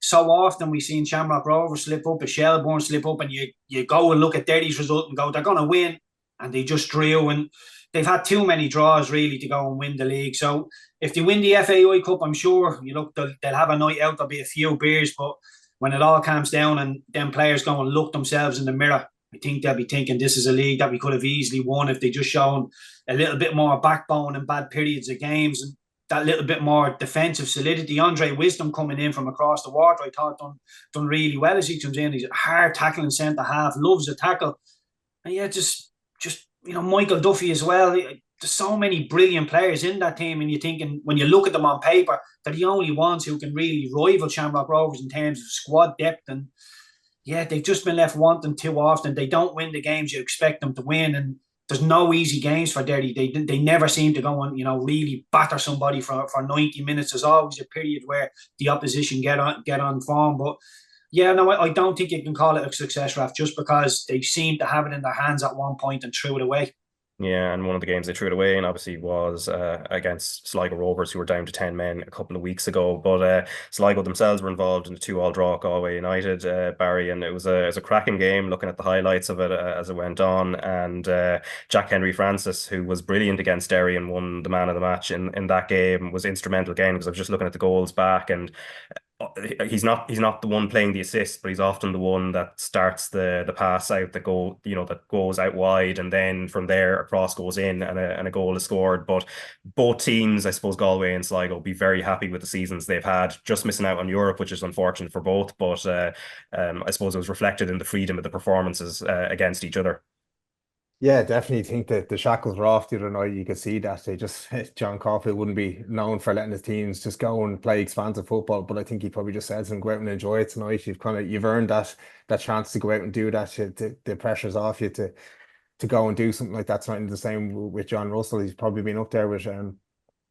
so often we've seen Shamrock Rovers slip up, a Shelbourne slip up, and you go and look at Derry's result and go, they're going to win, and they just drew. And they've had too many draws really to go and win the league. So if they win the FAI Cup, I'm sure they'll have a night out. There'll be a few beers, but when it all calms down and them players go and look themselves in the mirror, I think they'll be thinking this is a league that we could have easily won if they just shown a little bit more backbone in bad periods of games, and that little bit more defensive solidity. Andre Wisdom coming in from across the water, I thought done really well as he comes in. He's a hard tackling centre half, loves a tackle. And yeah, just Michael Duffy as well. There's so many brilliant players in that team, and you're thinking, when you look at them on paper, they're the only ones who can really rival Shamrock Rovers in terms of squad depth. And yeah, they've just been left wanting too often. They don't win the games you expect them to win, and there's no easy games for Derry. They never seem to go and really batter somebody for 90 minutes. There's always a period where the opposition get on form. But Yeah, no, I don't think you can call it a success, Raf, just because they seem to have it in their hands at one point and threw it away. Yeah, and one of the games they threw it away and obviously was against Sligo Rovers, who were down to 10 men a couple of weeks ago. But Sligo themselves were involved in a 2-2 draw at Galway United, Barry, and it was a cracking game looking at the highlights of it as it went on. And Jack Henry Francis, who was brilliant against Derry and won the man of the match in that game, was instrumental again, because I was just looking at the goals back, and he's not the one playing the assist, but he's often the one that starts the pass out that that goes out wide, and then from there a cross goes in and a goal is scored. But both teams, I suppose Galway and Sligo, will be very happy with the seasons they've had, just missing out on Europe, which is unfortunate for both, but I suppose it was reflected in the freedom of the performances against each other. Yeah, definitely think that the shackles were off the other night. You could see that they just John Coffey wouldn't be known for letting his teams just go and play expansive football, but I think he probably just said to them, go out and enjoy it tonight. You've earned that chance to go out and do that. The pressure's off you to go and do something like that tonight. And the same with John Russell. He's probably been up there with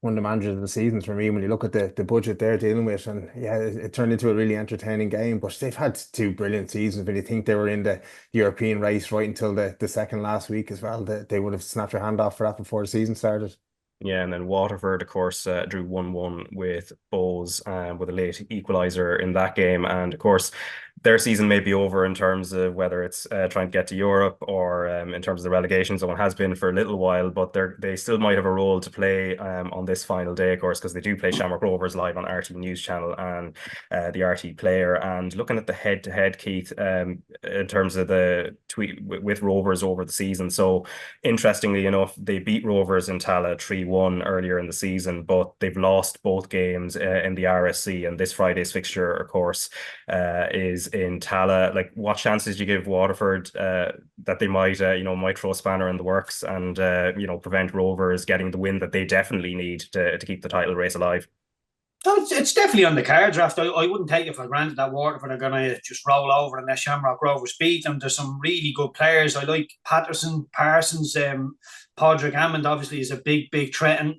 one of the managers of the seasons for me when you look at the budget they're dealing with. And yeah, it turned into a really entertaining game, but they've had two brilliant seasons. When you think they were in the European race right until the second last week as well, they would have snapped their hand off for that before the season started. Yeah, and then Waterford, of course, drew 1-1 with Bows with a late equaliser in that game. And of course, their season may be over in terms of whether it's trying to get to Europe or in terms of the relegation zone, has been for a little while, but they still might have a role to play on this final day, of course, because they do play Shamrock Rovers live on RTÉ News Channel and the RTÉ Player. And looking at the head-to-head, Keith, in terms of the tweet with Rovers over the season. So interestingly enough, they beat Rovers in Tala 3-1 earlier in the season, but they've lost both games in the RSC, and this Friday's fixture, of course, is in Tala. Like, what chances do you give Waterford that they might throw a spanner in the works and prevent Rovers getting the win that they definitely need to keep the title race alive? It's definitely on the cards, Raf. I wouldn't take it for granted that Waterford are going to just roll over and let Shamrock Rovers beat them. There's some really good players. I like Patterson, Parsons, Podrick Hammond obviously is a big threat. And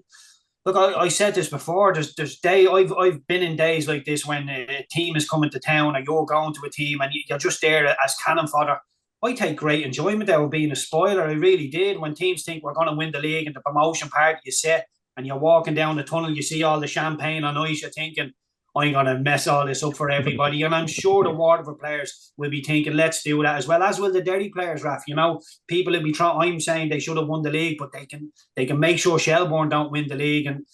look, I said this before. I've been in days like this when a team is coming to town or you're going to a team and you're just there as cannon fodder. I take great enjoyment out of being a spoiler. I really did. When teams think we're going to win the league and the promotion party is set, and you're walking down the tunnel, you see all the champagne on ice, you're thinking, I'm going to mess all this up for everybody. And I'm sure the Waterford players will be thinking, let's do that, as will the Derry players, Raf. People will be trying. I'm saying they should have won the league, but they can make sure Shelbourne don't win the league. And,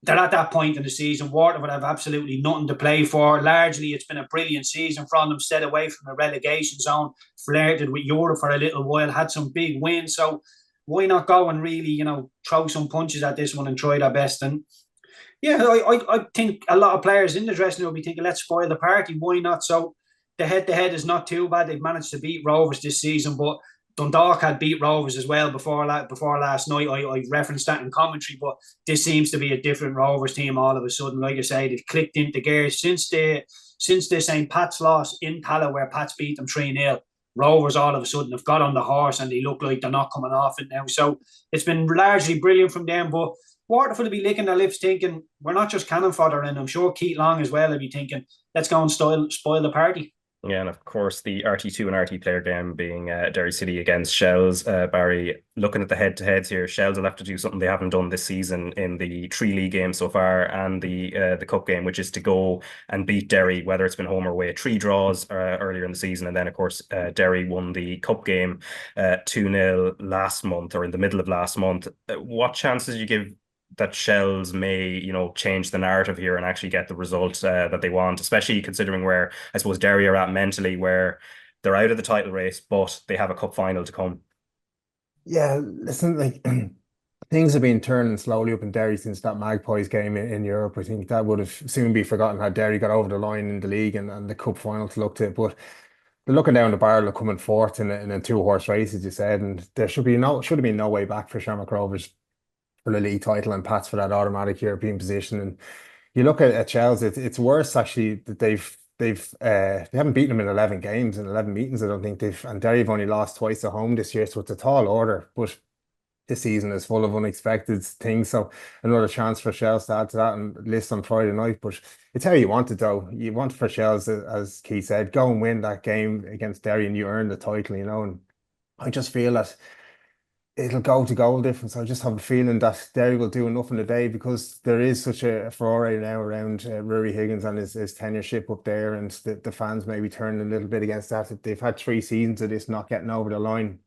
they're at that point in the season. Waterford have absolutely nothing to play for. Largely, it's been a brilliant season from them, stayed away from the relegation zone, flirted with Europe for a little while, had some big wins. So why not go and really, throw some punches at this one and try their best? And yeah, I think a lot of players in the dressing room will be thinking, let's spoil the party. Why not? So the head-to-head is not too bad. They've managed to beat Rovers this season, but Dundalk had beat Rovers as well before last night. I referenced that in commentary, but this seems to be a different Rovers team all of a sudden. Like I say, they've clicked into gear since the St. Pat's loss in Tala, where Pats beat them 3-0. Rovers all of a sudden have got on the horse and they look like they're not coming off it now. So it's been largely brilliant from them. But Waterford will be licking their lips thinking, we're not just cannon fodder. And I'm sure Keith Long as well will be thinking, let's go and spoil the party. Yeah, and of course the RT2 and RT Player game being Derry City against Shells. Barry, looking at the head-to-heads here, Shells will have to do something they haven't done this season in the 3 league games so far and the cup game, which is to go and beat Derry, whether it's been home or away. 3 draws earlier in the season, and then of course Derry won the cup game 2-0 last month, or in the middle of last month. What chances do you give that Shells may, change the narrative here and actually get the result that they want, especially considering where I suppose Derry are at mentally, where they're out of the title race, but they have a cup final to come? Yeah, listen, things have been turning slowly up in Derry since that Magpies game in Europe. I think that would have soon be forgotten had Derry got over the line in the league and the cup final to look to. But they're looking down the barrel of coming fourth in a 2-horse race, as you said, and there should have been no way back for Shamrock Rovers for the league title and Pats for that automatic European position. And you look at Chelsea, it's worse actually that they haven't beaten them in 11 games and 11 meetings. I don't think and Derry have only lost twice at home this year, so it's a tall order. But this season is full of unexpected things. So another chance for Shells to add to that and list on Friday night. But it's how you want it, though. You want for Shells, as Keith said, go and win that game against Derry and you earn the title, you know. And I just feel that it'll go to goal difference. I just have a feeling that Derry will do enough in the day, because there is such a furore now around Rory Higgins and his tenureship up there, and the fans maybe turning a little bit against that. They've had 3 seasons of this not getting over the line.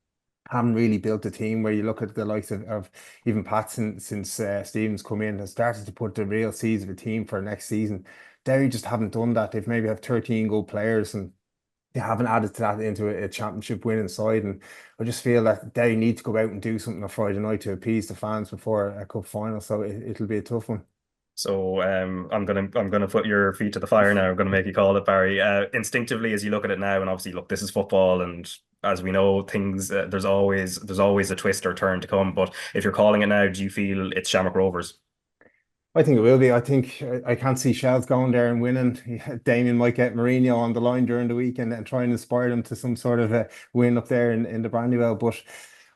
Haven't really built a team where you look at the likes of even Patson since Stevens come in, has started to put the real seeds of a team for next season. Derry just haven't done that. They've maybe have 13 good players and they haven't added to that into a championship winning side. And I just feel that they need to go out and do something on Friday night to appease the fans before a cup final. So it'll be a tough one. So I'm gonna put your feet to the fire now. I'm gonna make you call it, Barry. Instinctively, as you look at it now, and obviously, look, this is football, and as we know, things there's always a twist or turn to come. But if you're calling it now, do you feel it's Shamrock Rovers? I think it will be. I think I can't see Shells going there and winning. Damien might get Mourinho on the line during the week and try and inspire them to some sort of a win up there in the Brandywell. But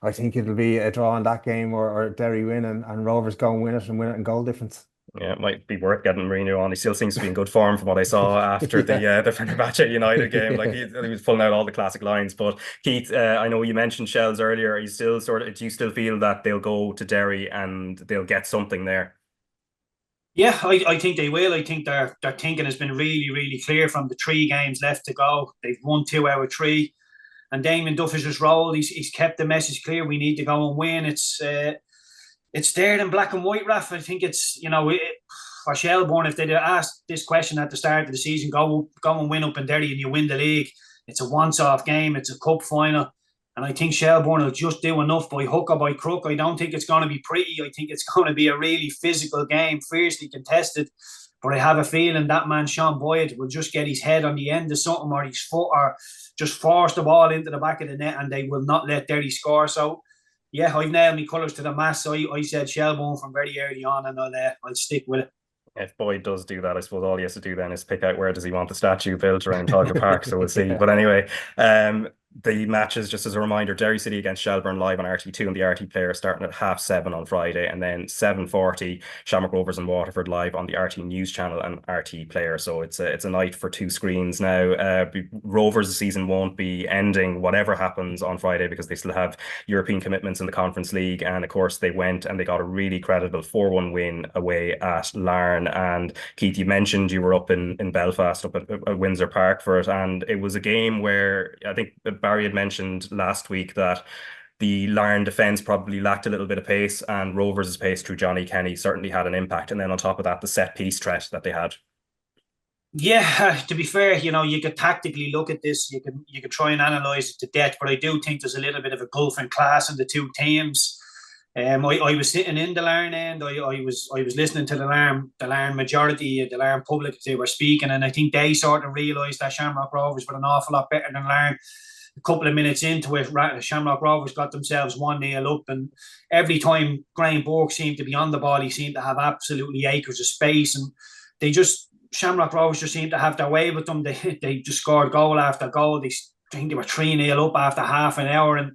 I think it'll be a draw in that game, or Derry win and Rovers go and win it in goal difference. Yeah, it might be worth getting Mourinho on. He still seems to be in good form from what I saw after the Fenerbahce United game. Like he was pulling out all the classic lines. But Keith, I know you mentioned Shells earlier. Are you still do you still feel that they'll go to Derry and they'll get something there? Yeah, I think they will. I think their thinking has been really, really clear from the 3 games left to go. They've won 2 out of 3. And Damien Duffy's just role, he's kept the message clear. We need to go and win. It's there in black and white, Raf. I think it's, for Shelbourne, if they'd asked this question at the start of the season, go and win up in Derry and you win the league. It's a once-off game. It's a cup final. And I think Shelbourne will just do enough by hook or by crook. I don't think it's going to be pretty. I think it's going to be a really physical game, fiercely contested. But I have a feeling that man, Sean Boyd, will just get his head on the end of something, or his foot, or just force the ball into the back of the net, and they will not let Derry score. So, yeah, I've nailed my colours to the mast. So I said Shelbourne from very early on, and I'll stick with it. If Boyd does do that, I suppose all he has to do then is pick out where does he want the statue built around Tolka Park. So we'll see. But anyway, the matches, just as a reminder, Derry City against Shelbourne live on RT2 and the RT Player starting at 7:30 on Friday, and then 7:40 Shamrock Rovers and Waterford live on the RT News channel and RT Player. So it's a night for 2 screens now. Rovers' season won't be ending whatever happens on Friday, because they still have European commitments in the Conference League, and of course they went and they got a really credible 4-1 win away at Larne. And Keith, you mentioned you were up in Belfast, up at Windsor Park for it, and it was a game where I think Barry had mentioned last week that the Larne defence probably lacked a little bit of pace, and Rovers' pace through Johnny Kenny certainly had an impact. And then on top of that, the set piece threat that they had. Yeah, to be fair, you could tactically look at this. You could try and analyse it to death, but I do think there's a little bit of a gulf in class in the 2 teams. I was sitting in the Larne end. I was listening to the Larne majority, the Larne public, as they were speaking, and I think they sort of realised that Shamrock Rovers were an awful lot better than Larne. A couple of minutes into it, Shamrock Rovers got themselves 1-0 up, and every time Graham Búrca seemed to be on the ball, he seemed to have absolutely acres of space, and Shamrock Rovers just seemed to have their way with them. They just scored goal after goal. I think they were 3-0 up after half an hour, and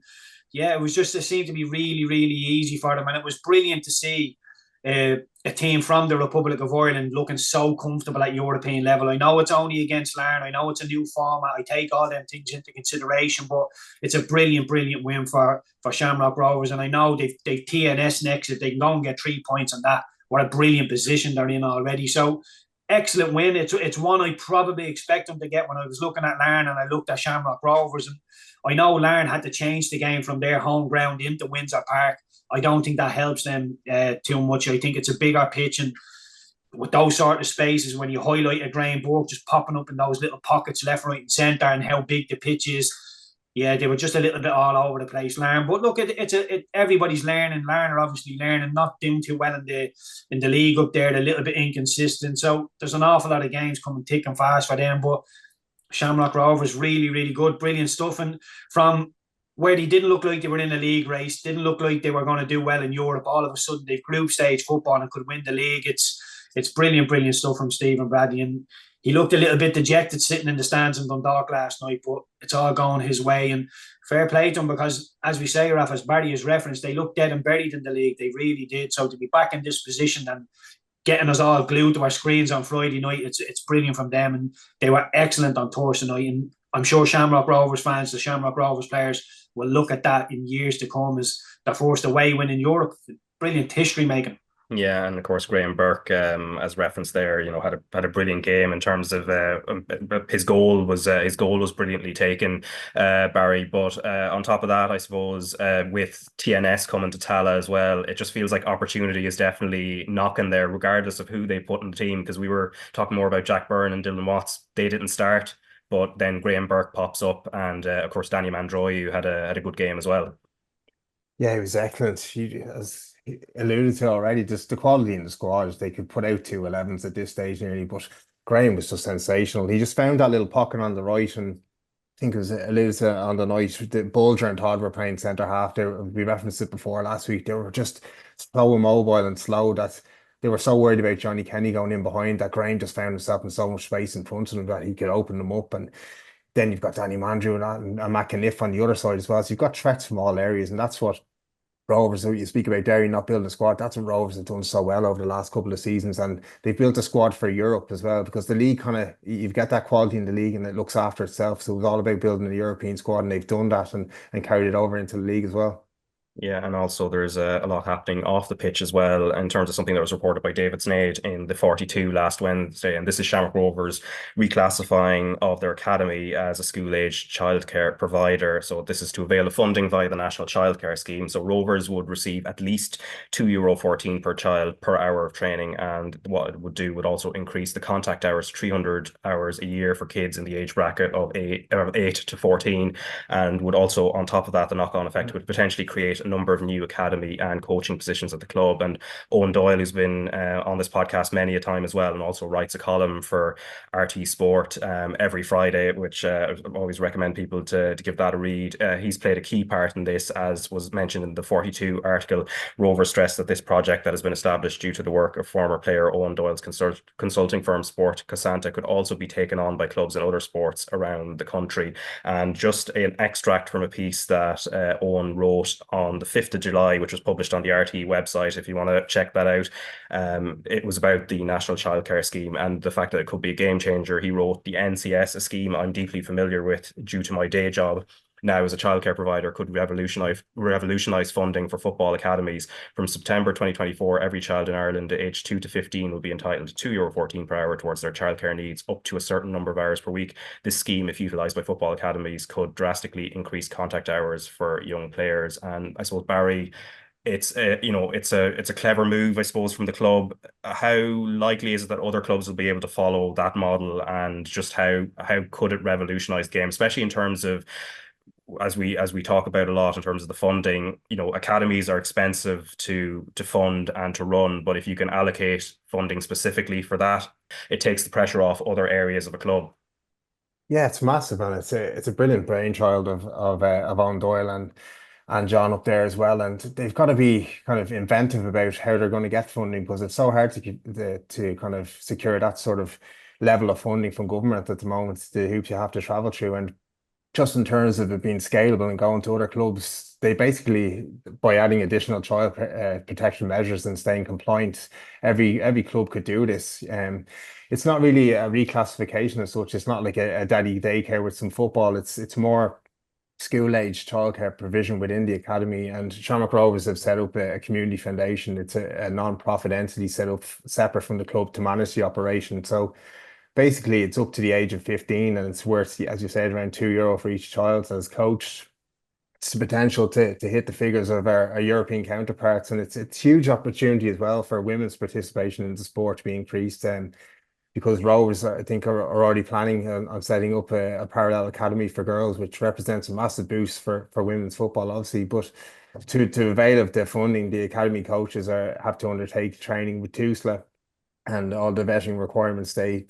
yeah, it seemed to be really, really easy for them, and it was brilliant to see a team from the Republic of Ireland looking so comfortable at European level. I know it's only against Larne. I know it's a new format. I take all them things into consideration, but it's a brilliant win for Shamrock Rovers. And I know they've TNS next. If they can go and get 3 points on that, what a brilliant position they're in already. So excellent win. It's one I probably expect them to get when I was looking at Larne and I looked at Shamrock Rovers. And I know Larne had to change the game from their home ground into Windsor Park. I don't think that helps them too much. I think it's a bigger pitch, and with those sort of spaces, when you highlight a Graham Búrca just popping up in those little pockets left, right and centre, and how big the pitch is, yeah, they were just a little bit all over the place, Larne. But look, everybody's learning. Larne are obviously learning, not doing too well in the league up there. They're a little bit inconsistent. So there's an awful lot of games coming thick and fast for them. But Shamrock Rovers, really, really good, brilliant stuff. And from where they didn't look like they were in a league race, didn't look like they were going to do well in Europe, all of a sudden they've group stage football and could win the league. It's brilliant stuff from Stephen Bradley. And he looked a little bit dejected sitting in the stands in Dundalk last night, but it's all going his way. And fair play to him, because, as we say, Raf, as Barry has referenced, they looked dead and buried in the league. They really did. So to be back in this position and getting us all glued to our screens on Friday night, it's brilliant from them. And they were excellent on Thursday night. And I'm sure Shamrock Rovers fans, the Shamrock Rovers players, will look at that in years to come as their first away win in Europe. Brilliant history making. Yeah, and of course Graham Burke, as referenced there, had a brilliant game in terms of his goal was brilliantly taken, Barry. But on top of that, I suppose with TNS coming to Tala as well, it just feels like opportunity is definitely knocking there, regardless of who they put in the team. Because we were talking more about Jack Byrne and Dylan Watts; they didn't start, but then Graham Burke pops up, and of course Danny Mandroiu had a good game as well. Yeah, he was excellent. As he alluded to already, just the quality in the squad. They could put out 2 11s at this stage nearly, but Graham was just sensational. He just found that little pocket on the right, and I think it was alluded to on the night. The Bulger and Todd were playing centre half. We referenced it before last week. They were just so immobile and slow that they were so worried about Johnny Kenny going in behind that Graham just found himself in so much space in front of him that he could open them up. And then you've got Danny Mandrew and Matt Caniff on the other side as well. So you've got threats from all areas, and that's what Rovers, you speak about Derry not building a squad, that's what Rovers have done so well over the last couple of seasons, and they've built a squad for Europe as well, because the league you've got that quality in the league and it looks after itself. So it was all about building a European squad, and they've done that and carried it over into the league as well. Yeah, and also there's a lot happening off the pitch as well, in terms of something that was reported by David Sneyd in the 42 last Wednesday. And this is Shamrock Rovers reclassifying of their academy as a school-age childcare provider. So this is to avail of funding via the National Childcare Scheme. So Rovers would receive at least €2.14 per child per hour of training. And what it would do would also increase the contact hours, 300 hours a year for kids in the age bracket of 8 to 14. And would also, on top of that, the knock-on effect would potentially create a number of new academy and coaching positions at the club. And Owen Doyle, who's been on this podcast many a time as well, and also writes a column for RTÉ Sport every Friday, which I always recommend people to give that a read. He's played a key part in this, as was mentioned in the 42 article. Rover stressed that this project that has been established due to the work of former player Owen Doyle's consulting firm Sport Casanta could also be taken on by clubs in other sports around the country. And just an extract from a piece that Owen wrote on the 5th of July, which was published on the RTÉ website, if you want to check that out. It was about the National Childcare Scheme and the fact that it could be a game changer. He wrote, "The NCS, a scheme I'm deeply familiar with due to my day job now as a childcare provider, could revolutionise funding for football academies. From September 2024, every child in Ireland aged 2 to 15 will be entitled to €2.14 per hour towards their childcare needs, up to a certain number of hours per week. This scheme, if utilised by football academies, could drastically increase contact hours for young players." And I suppose, Barry, it's a clever move, I suppose, from the club. How likely is it that other clubs will be able to follow that model, and just how could it revolutionise the game, especially in terms of, as we talk about a lot in terms of the funding, academies are expensive to fund and to run, but if you can allocate funding specifically for that, it takes the pressure off other areas of a club. Yeah, it's massive, and it's a brilliant brainchild of Owen Doyle and John up there as well. And they've got to be kind of inventive about how they're going to get funding, because it's so hard to kind of secure that sort of level of funding from government at the moment. The hoops you have to travel through, and just in terms of it being scalable and going to other clubs, they basically, by adding additional child protection measures and staying compliant, every club could do this. It's not really a reclassification as such. It's not like a daddy daycare with some football. It's more school-age childcare provision within the academy. And Shamrock Rovers have set up a community foundation. It's a non-profit entity set up separate from the club to manage the operation. So basically, it's up to the age of 15, and it's worth, as you said, around €2 for each child. So as coach, it's the potential to hit the figures of our European counterparts, and it's a huge opportunity as well for women's participation in the sport to be increased. Because Rovers, I think, are already planning on setting up a parallel academy for girls, which represents a massive boost for women's football, obviously. But to avail of the funding, the academy coaches have to undertake training with Tusla, and all the vetting requirements they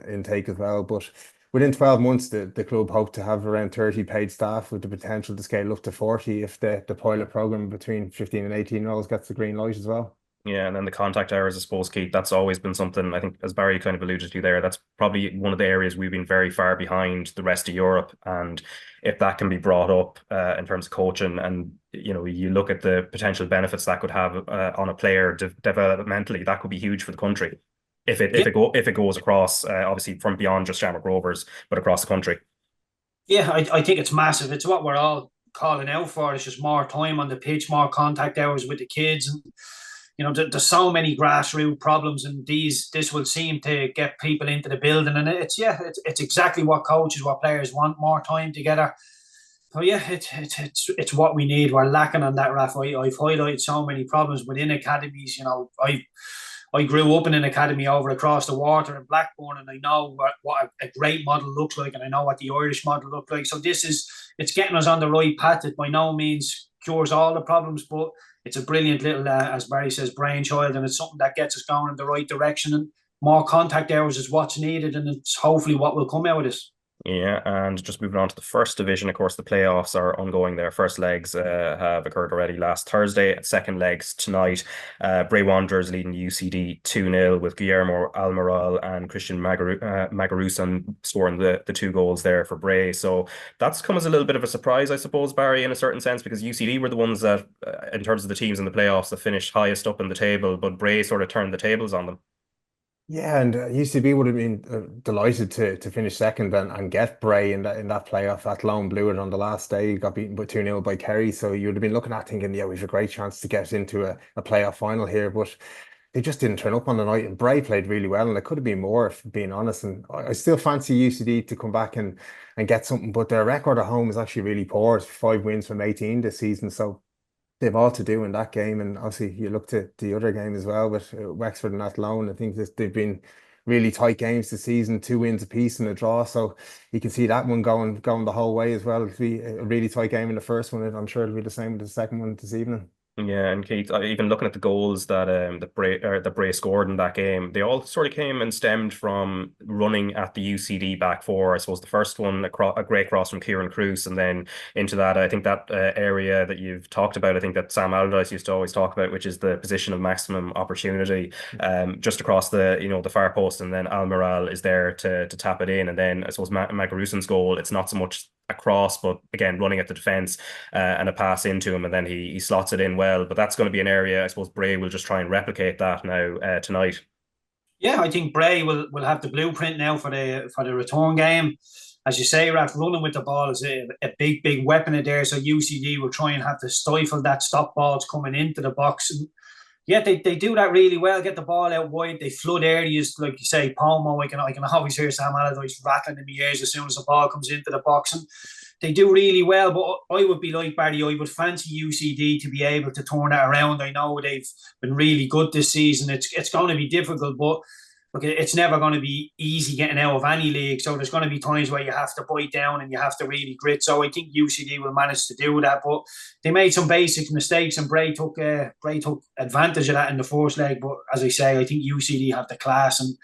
intake as well. But within 12 months, the club hope to have around 30 paid staff, with the potential to scale up to 40 if the pilot program between 15 and 18-year-olds gets the green light as well. Yeah, and then the contact hours, I suppose, Keith, that's always been something, I think, as Barry kind of alluded to there, that's probably one of the areas we've been very far behind the rest of Europe. And if that can be brought up in terms of coaching, and you look at the potential benefits that could have on a player developmentally, that could be huge for the country if it goes across, obviously from beyond just Shamrock Rovers, but across the country. Yeah, I think it's massive. It's what we're all calling out for. It's just more time on the pitch, more contact hours with the kids, and there's so many grassroots problems, and this will seem to get people into the building, and it's exactly what coaches, what players want, more time together. So yeah, it's what we need. We're lacking on that, Raf. I've highlighted so many problems within academies. I grew up in an academy over across the water in Blackburn, and I know what a great model looks like, and I know what the Irish model looks like. So it's getting us on the right path. It by no means cures all the problems, but it's a brilliant little, as Barry says, brainchild, and it's something that gets us going in the right direction. And more contact hours is what's needed, and it's hopefully what will come out of this. Yeah, and just moving on to the first division, of course, the playoffs are ongoing. Their first legs have occurred already last Thursday. Second legs tonight. Bray Wanderers leading UCD 2-0 with Guillermo Almiral and Christian Magarusan scoring the 2 goals there for Bray. So that's come as a little bit of a surprise, I suppose, Barry, in a certain sense, because UCD were the ones that, in terms of the teams in the playoffs, that finished highest up in the table, but Bray sort of turned the tables on them. Yeah, and UCB would have been delighted to finish second and get Bray in that playoff. That lone blew it on the last day, got beaten by 2-0 by Kerry. So you would have been looking at thinking, yeah, we've a great chance to get into a playoff final here. But they just didn't turn up on the night, and Bray played really well, and it could have been more, if being honest. And I still fancy UCD to come back and get something, but their record at home is actually really poor. It's 5 wins from 18 this season. So they've all to do in that game, and obviously you look to the other game as well with Wexford and Athlone. I think they've been really tight games this season, 2 wins apiece and a draw. So you can see that one going the whole way as well. It'll be a really tight game in the first one, and I'm sure it'll be the same with the second one this evening. Yeah, and Keith, even looking at the goals that the Bray scored in that game, they all sort of came and stemmed from running at the UCD back four. I suppose the first one, a great cross from Kieran Cruz, and then into that, I think that area that you've talked about, I think that Sam Allardyce used to always talk about, which is the position of maximum opportunity, just across the far post, and then Almiral is there to tap it in, and then I suppose Magarusan's goal, it's not so much a cross, but again running at the defence and a pass into him, and then he slots it in well. But that's going to be an area, I suppose, Bray will just try and replicate that now tonight. Yeah, I think Bray will have the blueprint now for the return game. As you say, Raf, running with the ball is a big weapon in there. So UCD will try and have to stifle that stop balls coming into the box. And yeah, they do that really well. Get the ball out wide. They flood areas, like you say, Palmo. I can always hear Sam Allardyce rattling in my ears as soon as the ball comes into the box, and they do really well. But I would be like Barry. I would fancy UCD to be able to turn that around. I know they've been really good this season. It's going to be difficult, but look, it's never going to be easy getting out of any league. So there's going to be times where you have to bite down and you have to really grit. So I think UCD will manage to do that. But they made some basic mistakes, and Bray took advantage of that in the first leg. But as I say, I think UCD have the class and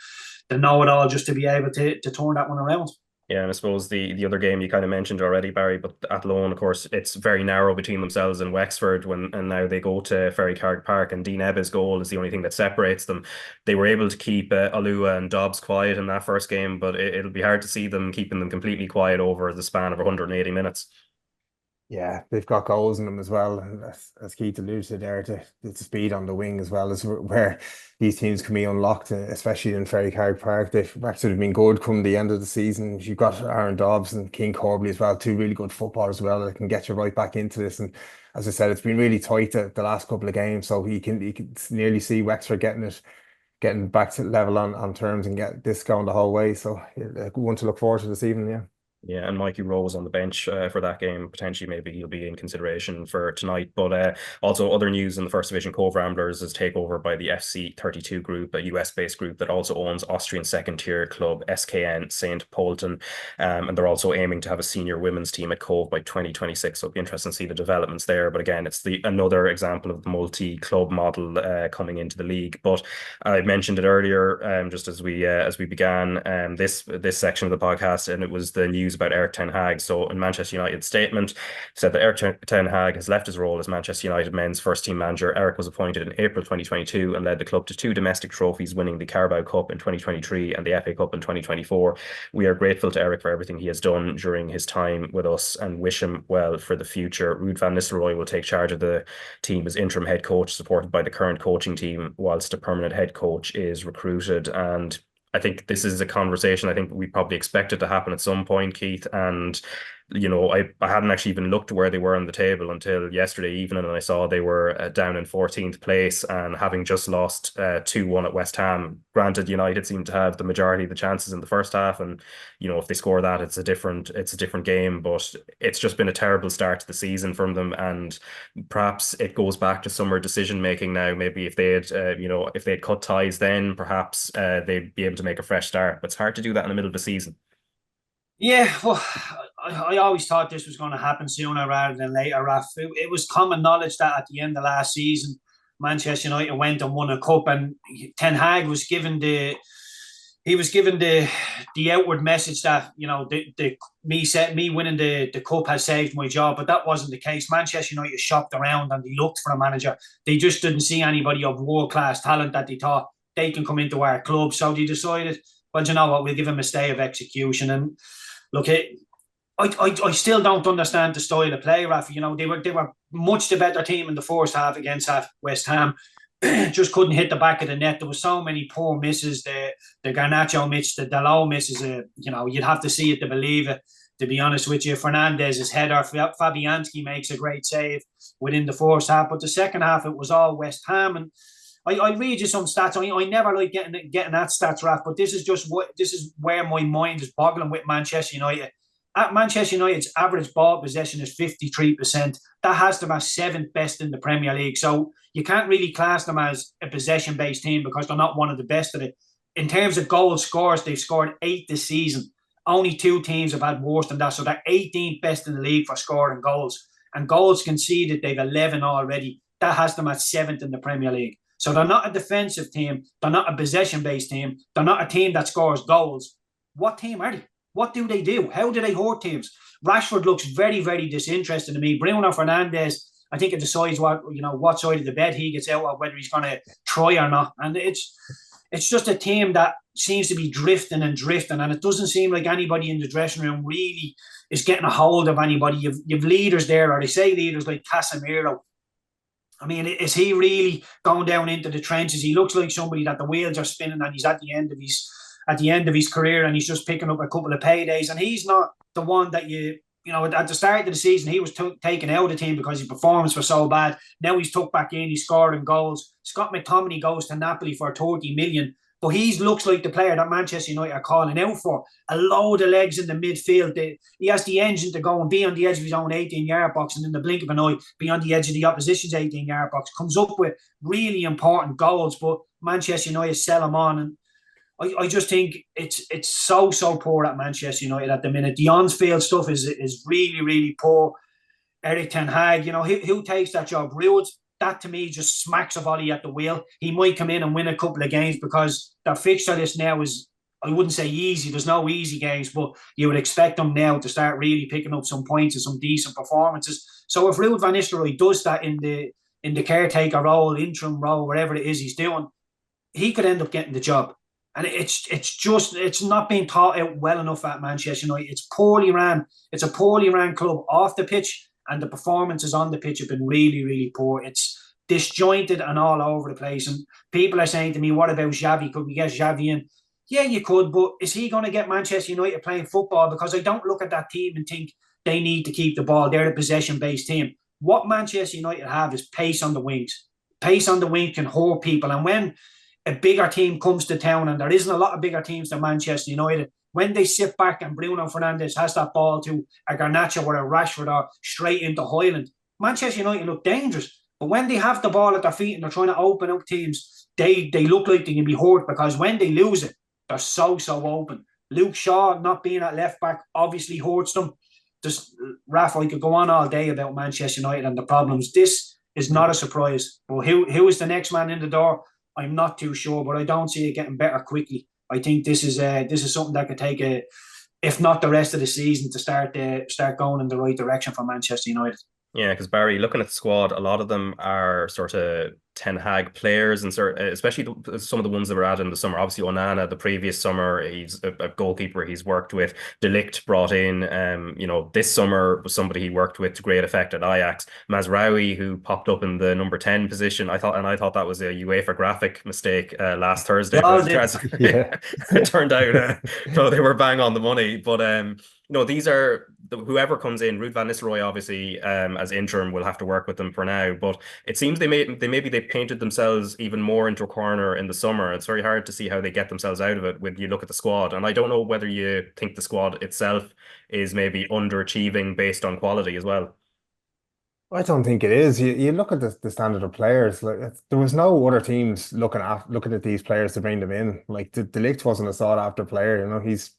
the know-it-all just to be able to turn that one around. Yeah, and I suppose the other game you kind of mentioned already, Barry, but Athlone, of course, it's very narrow between themselves and Wexford and now they go to Ferry Park, and Dean Ebba's goal is the only thing that separates them. They were able to keep Alua and Dobbs quiet in that first game, but it'll be hard to see them keeping them completely quiet over the span of 180 minutes. Yeah, they've got goals in them as well. And as Keith alluded to there, the speed on the wing as well is where these teams can be unlocked, especially in Ferry Park. They've actually been good come the end of the season. You've got Aaron Dobbs and King Corbley as well, 2 really good footballers as well that can get you right back into this. And as I said, it's been really tight the last couple of games, so you can nearly see Wexford getting back to level on terms and get this going the whole way. So one to look forward to this evening, yeah. Yeah, and Mikey Rowe was on the bench for that game. Potentially, maybe he'll be in consideration for tonight. But also other news in the First Division, Cove Ramblers is takeover by the FC32 group, a US-based group that also owns Austrian second-tier club SKN St. Polten. And they're also aiming to have a senior women's team at Cove by 2026. So it'll be interesting to see the developments there. But again, it's another example of the multi-club model coming into the league. But I mentioned it earlier, just as we began this section of the podcast, and it was the news news about Erik ten Hag. So in Manchester United's statement, said that Erik ten Hag has left his role as Manchester United men's first team manager. Erik was appointed in April 2022 and led the club to 2 domestic trophies, winning the Carabao Cup in 2023 and the FA Cup in 2024. We are grateful to Erik for everything he has done during his time with us and wish him well for the future. Ruud van Nistelrooy will take charge of the team as interim head coach, supported by the current coaching team, whilst a permanent head coach is recruited. And I think this is a conversation I think we probably expected to happen at some point, Keith. And you know, I hadn't actually even looked where they were on the table until yesterday evening, and I saw they were down in 14th place and having just lost 2-1 at West Ham. Granted, United seemed to have the majority of the chances in the first half, and you know, if they score that, it's a different game. But it's just been a terrible start to the season from them, and perhaps it goes back to summer decision making now. Maybe if they had if they had cut ties then, perhaps they'd be able to make a fresh start. But it's hard to do that in the middle of the season. Yeah, well, I always thought this was going to happen sooner rather than later, Raf. It was common knowledge that at the end of last season, Manchester United went and won a cup, and Ten Hag was given the outward message that, you know, me winning the cup has saved my job, but that wasn't the case. Manchester United shopped around and they looked for a manager. They just didn't see anybody of world-class talent that they thought they can come into our club. So they decided, well, you know what, we'll give him a stay of execution. And look, I still don't understand the style of play, Rafa. You know, they were much the better team in the first half against West Ham. Just couldn't hit the back of the net. There were so many poor misses. The Garnacho miss, the Dalot misses. You know, you'd have to see it to believe it, to be honest with you. Fernandez's header, Fabianski makes a great save within the first half. But the second half, it was all West Ham. And I read you some stats. I never like getting that stats, Raf, but this is where my mind is boggling with Manchester United. At Manchester United's average ball possession is 53%. That has them as 7th best in the Premier League. So you can't really class them as a possession-based team because they're not one of the best at it. In terms of goal scores, they've scored 8 this season. Only 2 teams have had worse than that. So they're 18th best in the league for scoring goals. And goals conceded, they've 11 already. That has them at 7th in the Premier League. So they're not a defensive team. They're not a possession-based team. They're not a team that scores goals. What team are they? What do they do? How do they hurt teams? Rashford looks very, very disinterested to me. Bruno Fernandes, I think it decides what side of the bed he gets out of, whether he's going to try or not. And it's just a team that seems to be drifting, and it doesn't seem like anybody in the dressing room really is getting a hold of anybody. You've leaders there, or they say leaders like Casemiro. I mean, is he really going down into the trenches? He looks like somebody that the wheels are spinning and he's at the end of his career and he's just picking up a couple of paydays. And he's not the one that at the start of the season, he was taken out of the team because his performance was so bad. Now he's took back in, he's scoring goals. Scott McTominay goes to Napoli for 30 million. But he looks like the player that Manchester United are calling out for. A load of legs in the midfield. He has the engine to go and be on the edge of his own 18-yard box, and in the blink of an eye, be on the edge of the opposition's 18-yard box. Comes up with really important goals, but Manchester United sell him on. And I just think it's so poor at Manchester United at the minute. The on-field stuff is really, really poor. Erik ten Hag, who takes that job? Ruud, that to me just smacks a volley at the wheel. He might come in and win a couple of games because their fixture list now is, I wouldn't say easy. There's no easy games, but you would expect them now to start really picking up some points and some decent performances. So if Ruud van Nistelrooy does that in the caretaker role, interim role, whatever it is he's doing, he could end up getting the job. And it's not being taught out well enough at Manchester United. It's poorly ran. It's a poorly ran club off the pitch, and the performances on the pitch have been really, really poor. It's disjointed and all over the place. And people are saying to me, what about Xavi? Could we get Xavi in? Yeah, you could, but is he going to get Manchester United playing football? Because I don't look at that team and think they need to keep the ball. They're a possession-based team. What Manchester United have is pace on the wings. Pace on the wing can hurt people. And when a bigger team comes to town, and there isn't a lot of bigger teams than Manchester United, when they sit back and Bruno Fernandes has that ball to a Garnacho or a Rashford or straight into Hoyland, Manchester United look dangerous. But when they have the ball at their feet and they're trying to open up teams, they look like they can be hurt, because when they lose it, they're so open. Luke Shaw not being at left back obviously hurts them. Raf, I could go on all day about Manchester United and the problems. This is not a surprise. But who is the next man in the door? I'm not too sure, but I don't see it getting better quickly. I think this is something that could take a if not the rest of the season, to start going in the right direction for Manchester United. Yeah, because Barry, looking at the squad, a lot of them are sort of Ten Hag players, and especially some of the ones that were added in the summer. Obviously, Onana, the previous summer, he's a goalkeeper he's worked with. De Ligt brought in, this summer was somebody he worked with to great effect at Ajax. Mazraoui, who popped up in the number 10 position, I thought that was a UEFA graphic mistake last Thursday. It turned out so they were bang on the money, but. These are whoever comes in. Ruud van Nistelrooy, obviously, as interim, will have to work with them for now. But it seems they painted themselves even more into a corner in the summer. It's very hard to see how they get themselves out of it when you look at the squad. And I don't know whether you think the squad itself is maybe underachieving based on quality as well. I don't think it is. You look at the standard of players. Like, there was no other teams looking at these players to bring them in. Like De Ligt wasn't a sought after player. He's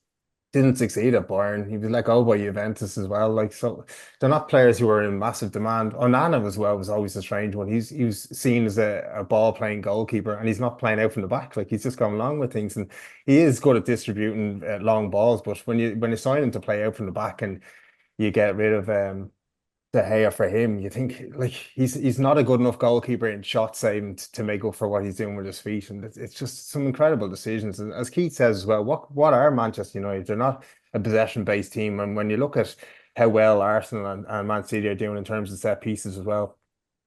didn't succeed at Bayern. He was let go by Juventus as well. Like, so they're not players who are in massive demand. Onana as well was always a strange one. He was seen as a ball playing goalkeeper, and he's not playing out from the back. Like, he's just going along with things, and he is good at distributing long balls. But when you sign him to play out from the back and you get rid of De Gea for him, you think like he's not a good enough goalkeeper in shot saving to make up for what he's doing with his feet, and it's just some incredible decisions. And as Keith says as well, what are Manchester United? They're not a possession based team, and when you look at how well Arsenal and Man City are doing in terms of set pieces as well,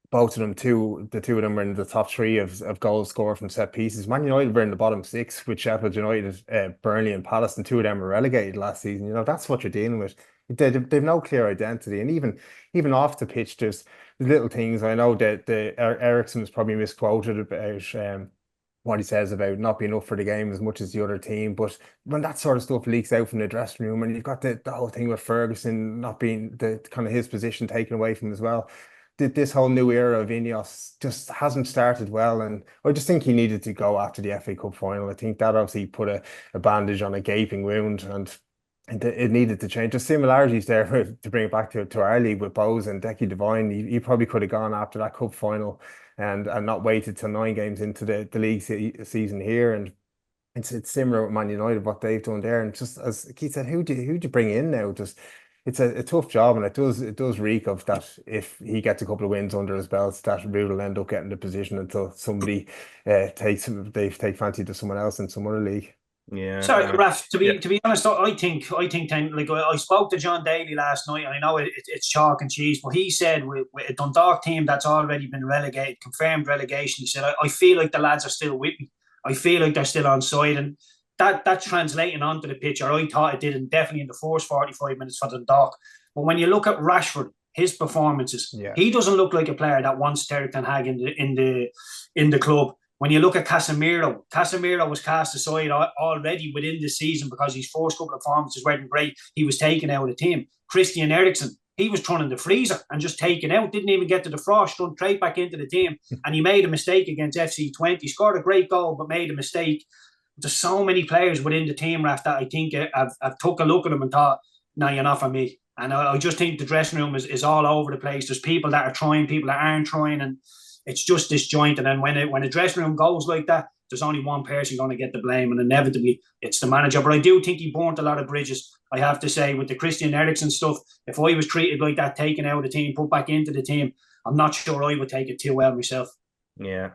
both of them, the two of them were in the top three of goals scored from set pieces. Man United were in the bottom six with Sheffield United, Burnley and Palace, and two of them were relegated last season. That's what you're dealing with. They've no clear identity, and even off the pitch, there's little things. I know that Ericsson is probably misquoted about what he says about not being up for the game as much as the other team. But when that sort of stuff leaks out from the dressing room, and you've got the whole thing with Ferguson not being the kind of his position taken away from him as well, this whole new era of Ineos just hasn't started well, and I just think he needed to go after the FA Cup final. I think that obviously put a bandage on a gaping wound, and it needed to change. The similarities there to bring it back to our league with Bowes and Decky Devine. He probably could have gone after that cup final and not waited till 9 games into the league season here. And it's similar with Man United, what they've done there. And just as Keith said, who'd you bring in now? It's a tough job, and it does reek of that. If he gets a couple of wins under his belt, that Ruud will end up getting the position until somebody they take fancy to someone else in some other league. Yeah. Sorry, Raf. To be honest, I think like I spoke to John Daly last night, and I know it's chalk and cheese, but he said with a Dundalk team that's already been relegated, confirmed relegation, he said I feel like the lads are still with me. I feel like they're still on side, and that's translating onto the pitch. Or I thought it did, and definitely in the first 45 minutes for Dundalk. But when you look at Rashford, his performances, he doesn't look like a player that wants Erik ten Hag in the club. When you look at Casemiro was cast aside already within the season because his first couple of performances weren't great. He was taken out of the team. Christian Eriksen, he was thrown in the freezer and just taken out. Didn't even get to the frost, thrown straight back into the team. And he made a mistake against FC20. Scored a great goal, but made a mistake. There's so many players within the team, Raf, that I think I've took a look at them and thought, no, you're not for me. And I just think the dressing room is all over the place. There's people that are trying, people that aren't trying, and it's just disjointed. And when a dressing room goes like that, there's only one person going to get the blame, and inevitably it's the manager. But I do think he burnt a lot of bridges, I have to say, with the Christian Eriksen stuff. If I was treated like that, taken out of the team, put back into the team, I'm not sure I would take it too well myself. Yeah,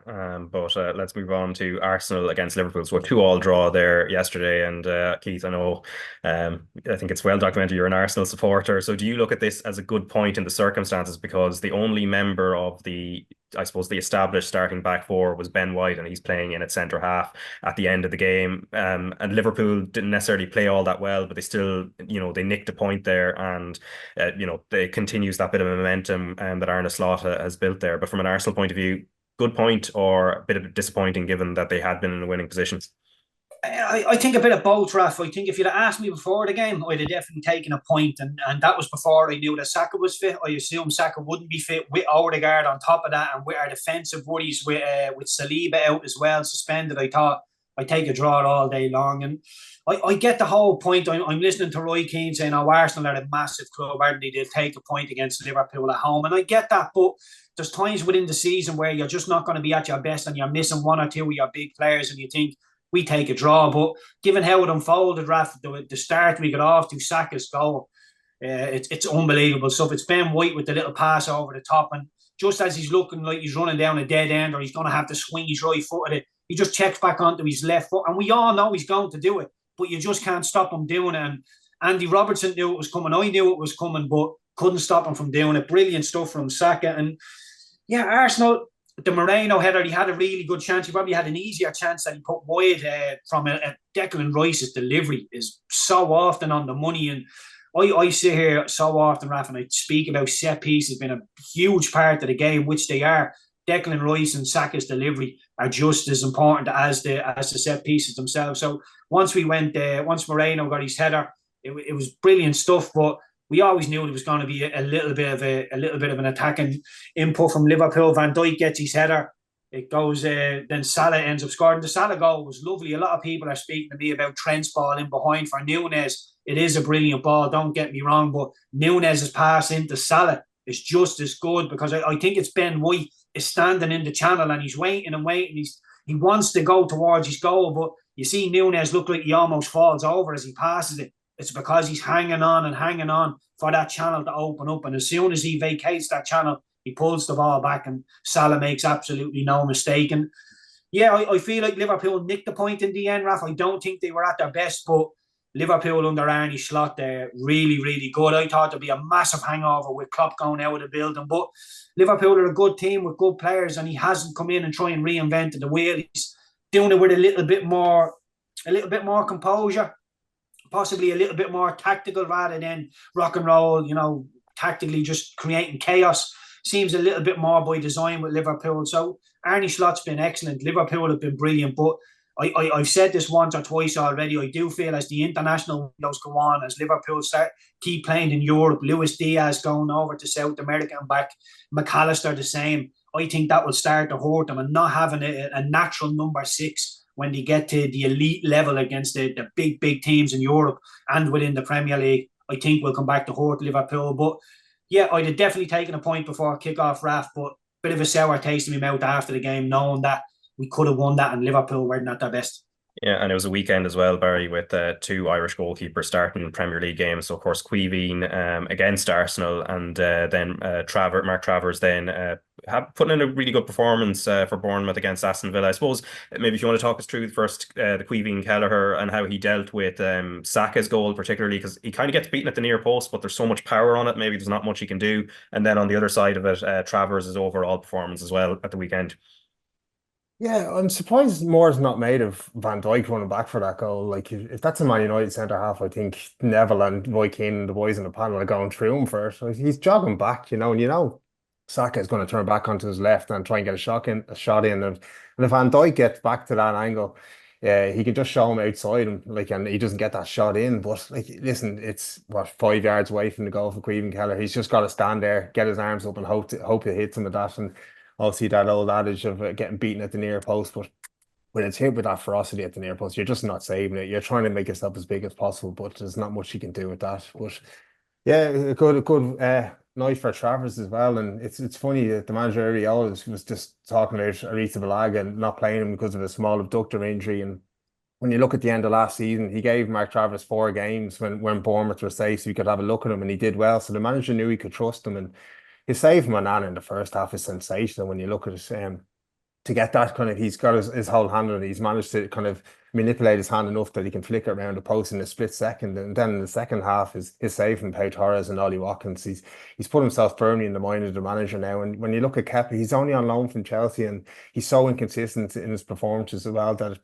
but let's move on to Arsenal against Liverpool. So a 2-2 draw there yesterday, and Keith, I know, I think it's well documented you're an Arsenal supporter. So do you look at this as a good point in the circumstances, because the only member of the established starting back four was Ben White, and he's playing in at centre half at the end of the game. And Liverpool didn't necessarily play all that well, but they still, they nicked a point there, and they continues that bit of momentum that Arne Slot has built there. But from an Arsenal point of view, good point or a bit of disappointing given that they had been in a winning position? I think a bit of both, Raf. I think if you'd have asked me before the game, I'd have definitely taken a point, and that was before I knew that Saka was fit. I assumed Saka wouldn't be fit with Odegaard on top of that, and with our defensive worries with Saliba out as well, suspended. I thought I'd take a draw all day long, and I get the whole point. I'm listening to Roy Keane saying, Arsenal are a massive club, aren't they? They'll take a point against Liverpool at home, and I get that, but there's times within the season where you're just not going to be at your best and you're missing one or two of your big players, and you think, we take a draw. But given how it unfolded, Raf, the start we got off to, Saka's goal, it's unbelievable stuff. It's Ben White with the little pass over the top, and just as he's looking like he's running down a dead end or he's going to have to swing his right foot at it, he just checks back onto his left foot, and we all know he's going to do it, but you just can't stop him doing it. And Andy Robertson knew it was coming. I knew it was coming, but couldn't stop him from doing it. Brilliant stuff from Saka. And yeah, Arsenal, the Moreno header, he had a really good chance. He probably had an easier chance that he put wide from a Declan Rice's delivery is so often on the money. And I sit here so often, Raf, and I speak about set pieces being a huge part of the game, which they are. Declan Rice and Saka's delivery are just as important as the set pieces themselves. So once Moreno got his header, it was brilliant stuff. But we always knew it was going to be a little bit of an attacking input from Liverpool. Van Dijk gets his header. It goes, then Salah ends up scoring. The Salah goal was lovely. A lot of people are speaking to me about Trent's ball in behind for Núñez. It is a brilliant ball, don't get me wrong, but Núñez's pass into Salah is just as good, because I think it's Ben White is standing in the channel and he's waiting and waiting. He wants to go towards his goal, but you see Núñez look like he almost falls over as he passes it. It's because he's hanging on for that channel to open up. And as soon as he vacates that channel, he pulls the ball back and Salah makes absolutely no mistake. And yeah, I feel like Liverpool nicked the point in the end, Raf. I don't think they were at their best, but Liverpool under Arne Slot, they're really, really good. I thought there'd be a massive hangover with Klopp going out of the building, but Liverpool are a good team with good players, and he hasn't come in and try and reinvent the wheel. He's doing it with a little bit more composure, possibly a little bit more tactical rather than rock and roll, tactically just creating chaos. Seems a little bit more by design with Liverpool. So Arne Slot's been excellent. Liverpool have been brilliant, but I've said this once or twice already. I do feel as the international windows go on, as Liverpool keep playing in Europe, Luis Diaz going over to South America and back, McAllister the same, I think that will start to hurt them, and not having a natural number 6 when they get to the elite level against the big teams in Europe and within the Premier League, I think will come back to hurt Liverpool. But yeah, I'd have definitely taken a point before kick-off, Raf, but bit of a sour taste in my mouth after the game, knowing that we could have won that and Liverpool weren't at their best. Yeah, and it was a weekend as well, Barry, with 2 Irish goalkeepers starting Premier League games. So, of course, Queeveen against Arsenal, and then Mark Travers then putting in a really good performance for Bournemouth against Aston Villa. I suppose maybe if you want to talk us through first the Queeveen Kelleher and how he dealt with Saka's goal, particularly because he kind of gets beaten at the near post, but there's so much power on it, maybe there's not much he can do. And then on the other side of it, Travers' overall performance as well at the weekend. Yeah, I'm surprised more's not made of Van Dijk running back for that goal. Like, if that's a Man United centre half, I think Neville and Roy Keane and the boys in the panel are going through him first. Like, he's jogging back, and Saka is going to turn back onto his left and try and get a shot in. And if Van Dijk gets back to that angle, he can just show him outside him, and he doesn't get that shot in. But listen, it's 5 yards away from the goal for Queeveen Kelleher. He's just got to stand there, get his arms up, and hope it hits him with that. And obviously that old adage of getting beaten at the near post, but when it's hit with that ferocity at the near post, you're just not saving it. You're trying to make yourself as big as possible, but there's not much you can do with that. But yeah, a good night for Travers as well. And it's funny that the manager Areola was just talking about Arisa Balaga and not playing him because of a small abductor injury. And when you look at the end of last season, he gave Mark Travers 4 games when Bournemouth were safe, so he could have a look at him, and he did well. So the manager knew he could trust him, and his save from Onana in the first half is sensational when you look at it. To get that kind of, he's got his whole hand on it. He's managed to kind of manipulate his hand enough that he can flick it around the post in a split second. And then in the second half, his save from Pau Torres and Ollie Watkins, he's put himself firmly in the mind of the manager now. And when you look at Kepa, he's only on loan from Chelsea, and he's so inconsistent in his performances as well that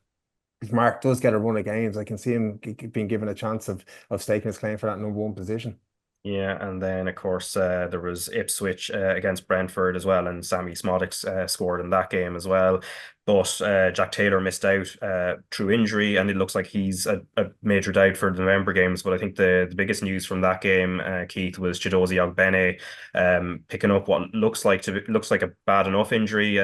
if Mark does get a run of games, I can see him being given a chance of staking his claim for that number 1 position. Yeah, and then of course there was Ipswich against Brentford as well, and Sammy Szmodics scored in that game as well. But Jack Taylor missed out through injury, and it looks like he's a major doubt for the November games. But I think the biggest news from that game, Keith, was Chiedozie Ogbene picking up what looks like a bad enough injury.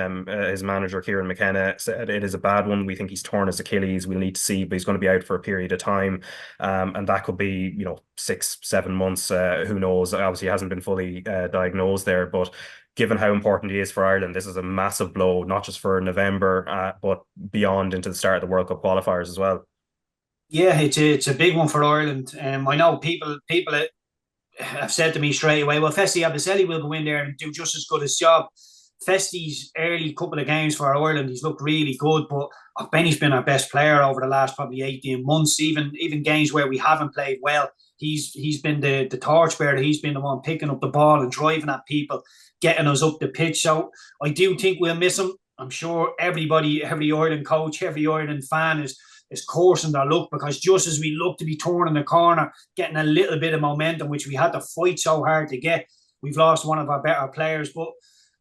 His manager Kieran McKenna said it is a bad one. We think he's torn his Achilles. We'll need to see, but he's going to be out for a period of time, and that could be 6-7 months. Who knows? Obviously, he hasn't been fully diagnosed there, but given how important he is for Ireland, this is a massive blow, not just for November, but beyond into the start of the World Cup qualifiers as well. Yeah, it's a big one for Ireland. I know people have said to me straight away, well, Festi Abiselli will go in there and do just as good a job. Festi's early couple of games for Ireland, he's looked really good, but Benny's been our best player over the last probably 18 months. Even games where we haven't played well, he's been the torchbearer. He's been the one picking up the ball and driving at people, getting us up the pitch. So I do think we'll miss him. I'm sure everybody, every Ireland coach, every Ireland fan is coursing their luck, because just as we look to be turning the corner, getting a little bit of momentum, which we had to fight so hard to get, we've lost one of our better players. But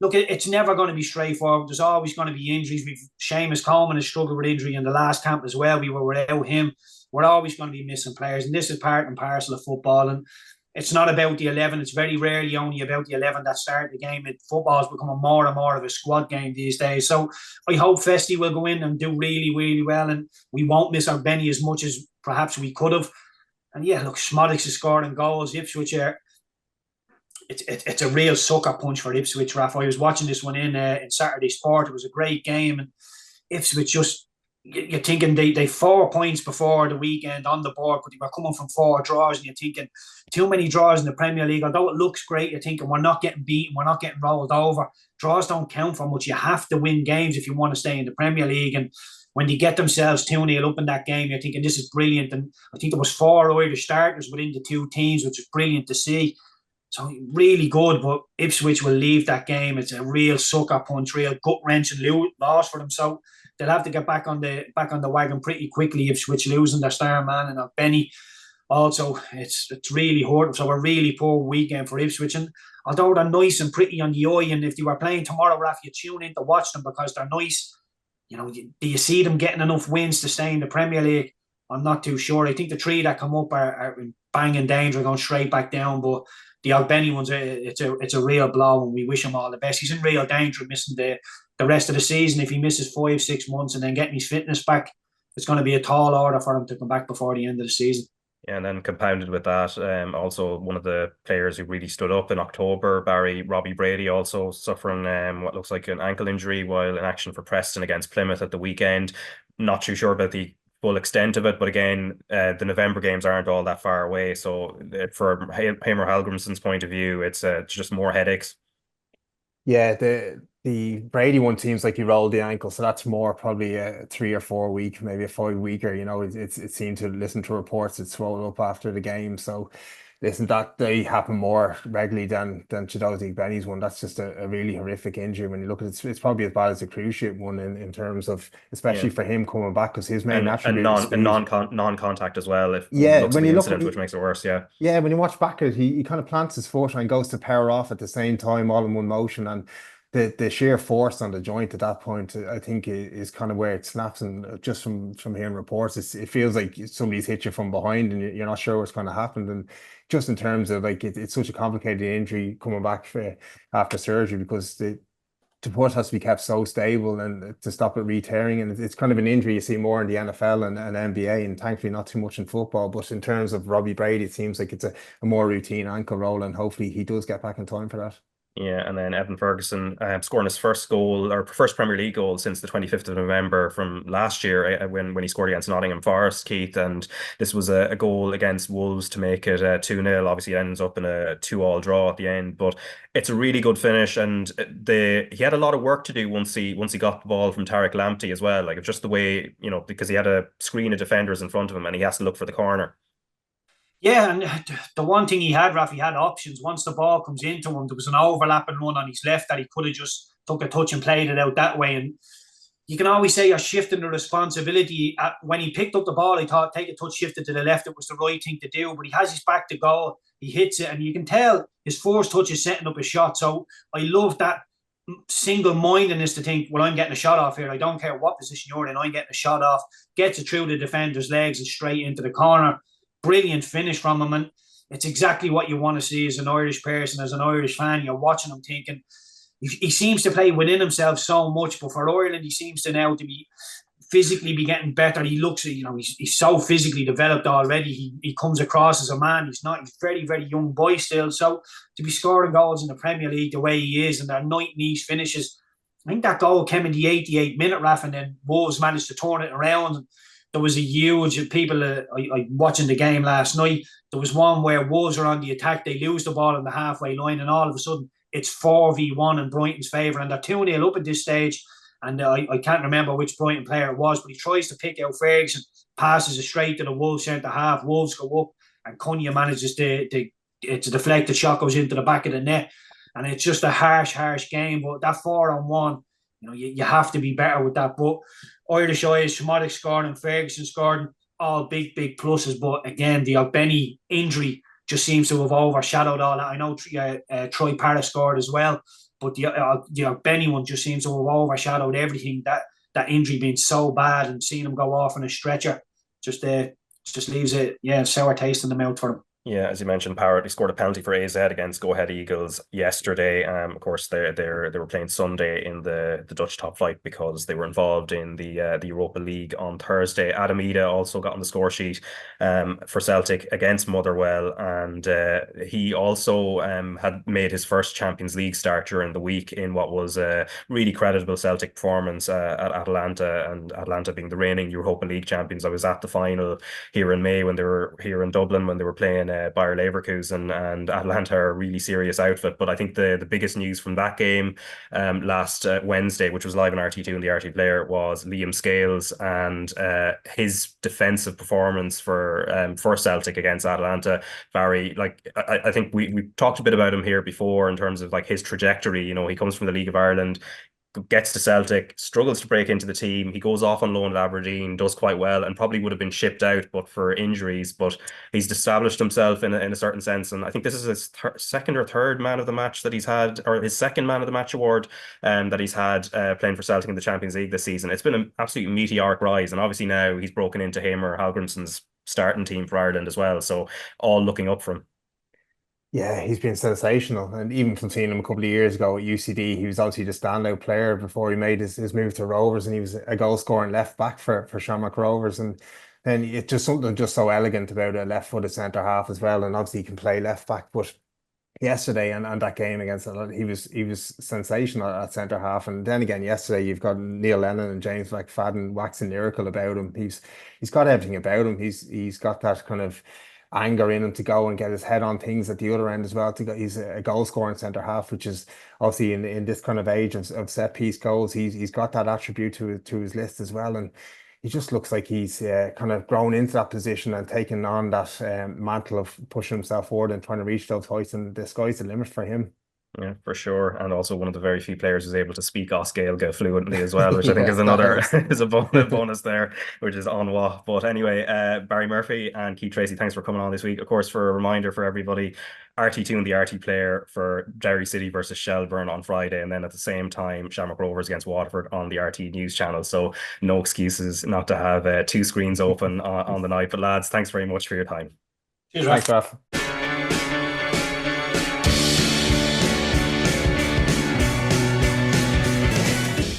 look, it's never going to be straightforward. There's always going to be injuries. Seamus Coleman has struggled with injury in the last camp as well. We were without him. We're always going to be missing players, and this is part and parcel of football. And it's not about the 11. It's very rarely only about the 11 that start the game. Football is becoming more and more of a squad game these days. So I hope Festi will go in and do really, really well, and we won't miss our Benny as much as perhaps we could have. And yeah, look, Szmodics is scoring goals. Ipswich are... It's a real sucker punch for Ipswich, Raf. I was watching this one in Saturday Sport. It was a great game, and Ipswich just, you're thinking they 4 points before the weekend on the board, but they were coming from 4 draws, and you're thinking too many draws in the Premier League. Although it looks great, you're thinking we're not getting beaten, we're not getting rolled over. Draws don't count for much. You have to win games if you want to stay in the Premier League. And when they get themselves 2-0 up in that game, you're thinking this is brilliant. And I think there was 4 Irish starters within the two teams, which is brilliant to see. So really good, but Ipswich will leave that game. It's a real sucker punch, real gut-wrenching loss for them. So they'll have to get back on the wagon pretty quickly. Ipswich losing their star man and Ogbene. Also, it's really hurting. So a really poor weekend for Ipswich. And although they're nice and pretty on the eye, and if they were playing tomorrow, Raf, you tune in to watch them because they're nice. You know, do you see them getting enough wins to stay in the Premier League? I'm not too sure. I think the 3 that come up are in banging danger, going straight back down. But the Ogbene ones, it's a real blow, and we wish him all the best. He's in real danger of missing the rest of the season. If he misses 5-6 months and then getting his fitness back, it's going to be a tall order for him to come back before the end of the season. Yeah, and then compounded with that, also one of the players who really stood up in October, Robbie Brady, also suffering what looks like an ankle injury while in action for Preston against Plymouth at the weekend. Not too sure about the full extent of it, but again, the November games aren't all that far away. So for Hamer Hallgrimsson's point of view, it's just more headaches. Yeah, the Brady one seems like he rolled the ankle, so that's more probably a 3 or 4 week, maybe a 5 weeker. You know, it seemed to listen to reports it swelled up after the game. So listen, that they happen more regularly than Chiedozie Ogbene's one. That's just a really horrific injury. When you look at it, it's probably as bad as the cruise ship one in terms of, especially for him coming back, because his main attribute is non-contact as well. When you look at which makes it worse. Yeah, when you watch back at it, he kind of plants his foot and goes to power off at the same time, all in one motion, and the sheer force on the joint at that point, I think, is kind of where it snaps. And just from hearing reports, it feels like somebody's hit you from behind and you're not sure what's going to happen. And just in terms of like it's such a complicated injury coming back after surgery, because the foot has to be kept so stable and to stop it re-tearing. And it's kind of an injury you see more in the NFL and NBA, and thankfully not too much in football. But in terms of Robbie Brady, it seems like it's a more routine ankle roll, and hopefully he does get back in time for that. Yeah, and then Evan Ferguson scoring his first Premier League goal since the 25th of November from last year when he scored against Nottingham Forest, Keith. And this was a goal against Wolves to make it 2-0. Obviously, it ends up in a 2-2 draw at the end, but it's a really good finish. And he had a lot of work to do once he got the ball from Tariq Lamptey as well. Like, just the way, because he had a screen of defenders in front of him and he has to look for the corner. Yeah, and the one thing he had, Raf, he had options. Once the ball comes into him, there was an overlapping run on his left that he could have just took a touch and played it out that way. And you can always say you're shifting the responsibility. When he picked up the ball, he thought, take a touch, shift it to the left. It was the right thing to do. But he has his back to goal. He hits it, and you can tell his first touch is setting up a shot. So I love that single-mindedness to think, well, I'm getting a shot off here. I don't care what position you're in. I'm getting a shot off. Gets it through the defender's legs and straight into the corner. Brilliant finish from him, and it's exactly what you want to see as an Irish person, as an Irish fan. You're watching him thinking he seems to play within himself so much, but for Ireland he seems to now to be physically be getting better. He looks, he's so physically developed already. He comes across as a man. He's very, very young boy still. So to be scoring goals in the Premier League the way he is, and their night niche finishes, I think that goal came in the 88th minute, Raf, and then Wolves managed to turn it around. There was a huge people watching the game last night. There was one where Wolves are on the attack. They lose the ball on the halfway line, and all of a sudden it's 4v1 in Brighton's favour, and they're 2-0 up at this stage. And I can't remember which Brighton player it was, but he tries to pick out Ferguson, passes it straight to the Wolves centre half. Wolves go up, and Cunha manages to deflect. The shot goes into the back of the net, and it's just a harsh game. But that 4-on-1, you have to be better with that. But Irish eyes, Szmodics scored and Ferguson scored, all big pluses. But again, the Ogbene injury just seems to have overshadowed all that. I know Troy Parra scored as well, but the Ogbene one just seems to have overshadowed everything. That injury being so bad, and seeing him go off on a stretcher just leaves a sour taste in the mouth for him. Yeah, as you mentioned, Parrott, he scored a penalty for AZ against Go Ahead Eagles yesterday. Of course, they were playing Sunday in the Dutch top flight because they were involved in the Europa League on Thursday. Adam Ida also got on the score sheet for Celtic against Motherwell, and he also had made his first Champions League start during the week in what was a really creditable Celtic performance at Atalanta, and Atalanta being the reigning Europa League champions. I was at the final here in May when they were here in Dublin when they were playing Bayer Leverkusen, and Atalanta are a really serious outfit. But I think the biggest news from that game last Wednesday, which was live on RT2 and the RT Player, was Liam Scales and his defensive performance for Celtic against Atalanta. Barry, I think we talked a bit about him here before in terms of his trajectory. He comes from the League of Ireland, gets to Celtic, struggles to break into the team. He goes off on loan at Aberdeen, does quite well, and probably would have been shipped out but for injuries. But he's established himself in a certain sense, and I think this is his second or third man of the match that he's had, or his second man of the match award that he's had playing for Celtic in the Champions League this season. It's been an absolute meteoric rise, and obviously now he's broken into him or Hallgrimsson's starting team for Ireland as well, so all looking up for him. Yeah, he's been sensational. And even from seeing him a couple of years ago at UCD, he was obviously the standout player before he made his move to Rovers, and he was a goal scoring left back for Shamrock Rovers. And then it's just something just so elegant about a left footed centre half as well. And obviously he can play left back. But yesterday and that game against he was sensational at centre half. And then again yesterday you've got Neil Lennon and James McFadden waxing lyrical about him. He's got everything about him. He's got that kind of anger in him to go and get his head on things at the other end as well. He's a goal scoring centre half, which is obviously in this kind of age of set piece goals. He's got that attribute to his list as well, and he just looks like he's kind of grown into that position and taken on that mantle of pushing himself forward and trying to reach those heights. And the sky's the limit for him. Yeah, for sure. And also one of the very few players who's able to speak Oscailga fluently as well, which I think is another is a bonus there, which is on what. But anyway, Barry Murphy and Keith Treacy, thanks for coming on this week. Of course, for a reminder for everybody, RT2 and the RT Player for Derry City versus Shelbourne on Friday, and then at the same time Shamrock Rovers against Waterford on the RT News channel. So no excuses not to have two screens open on the night. But lads, thanks very much for your time. Cheers, Thanks, Raf.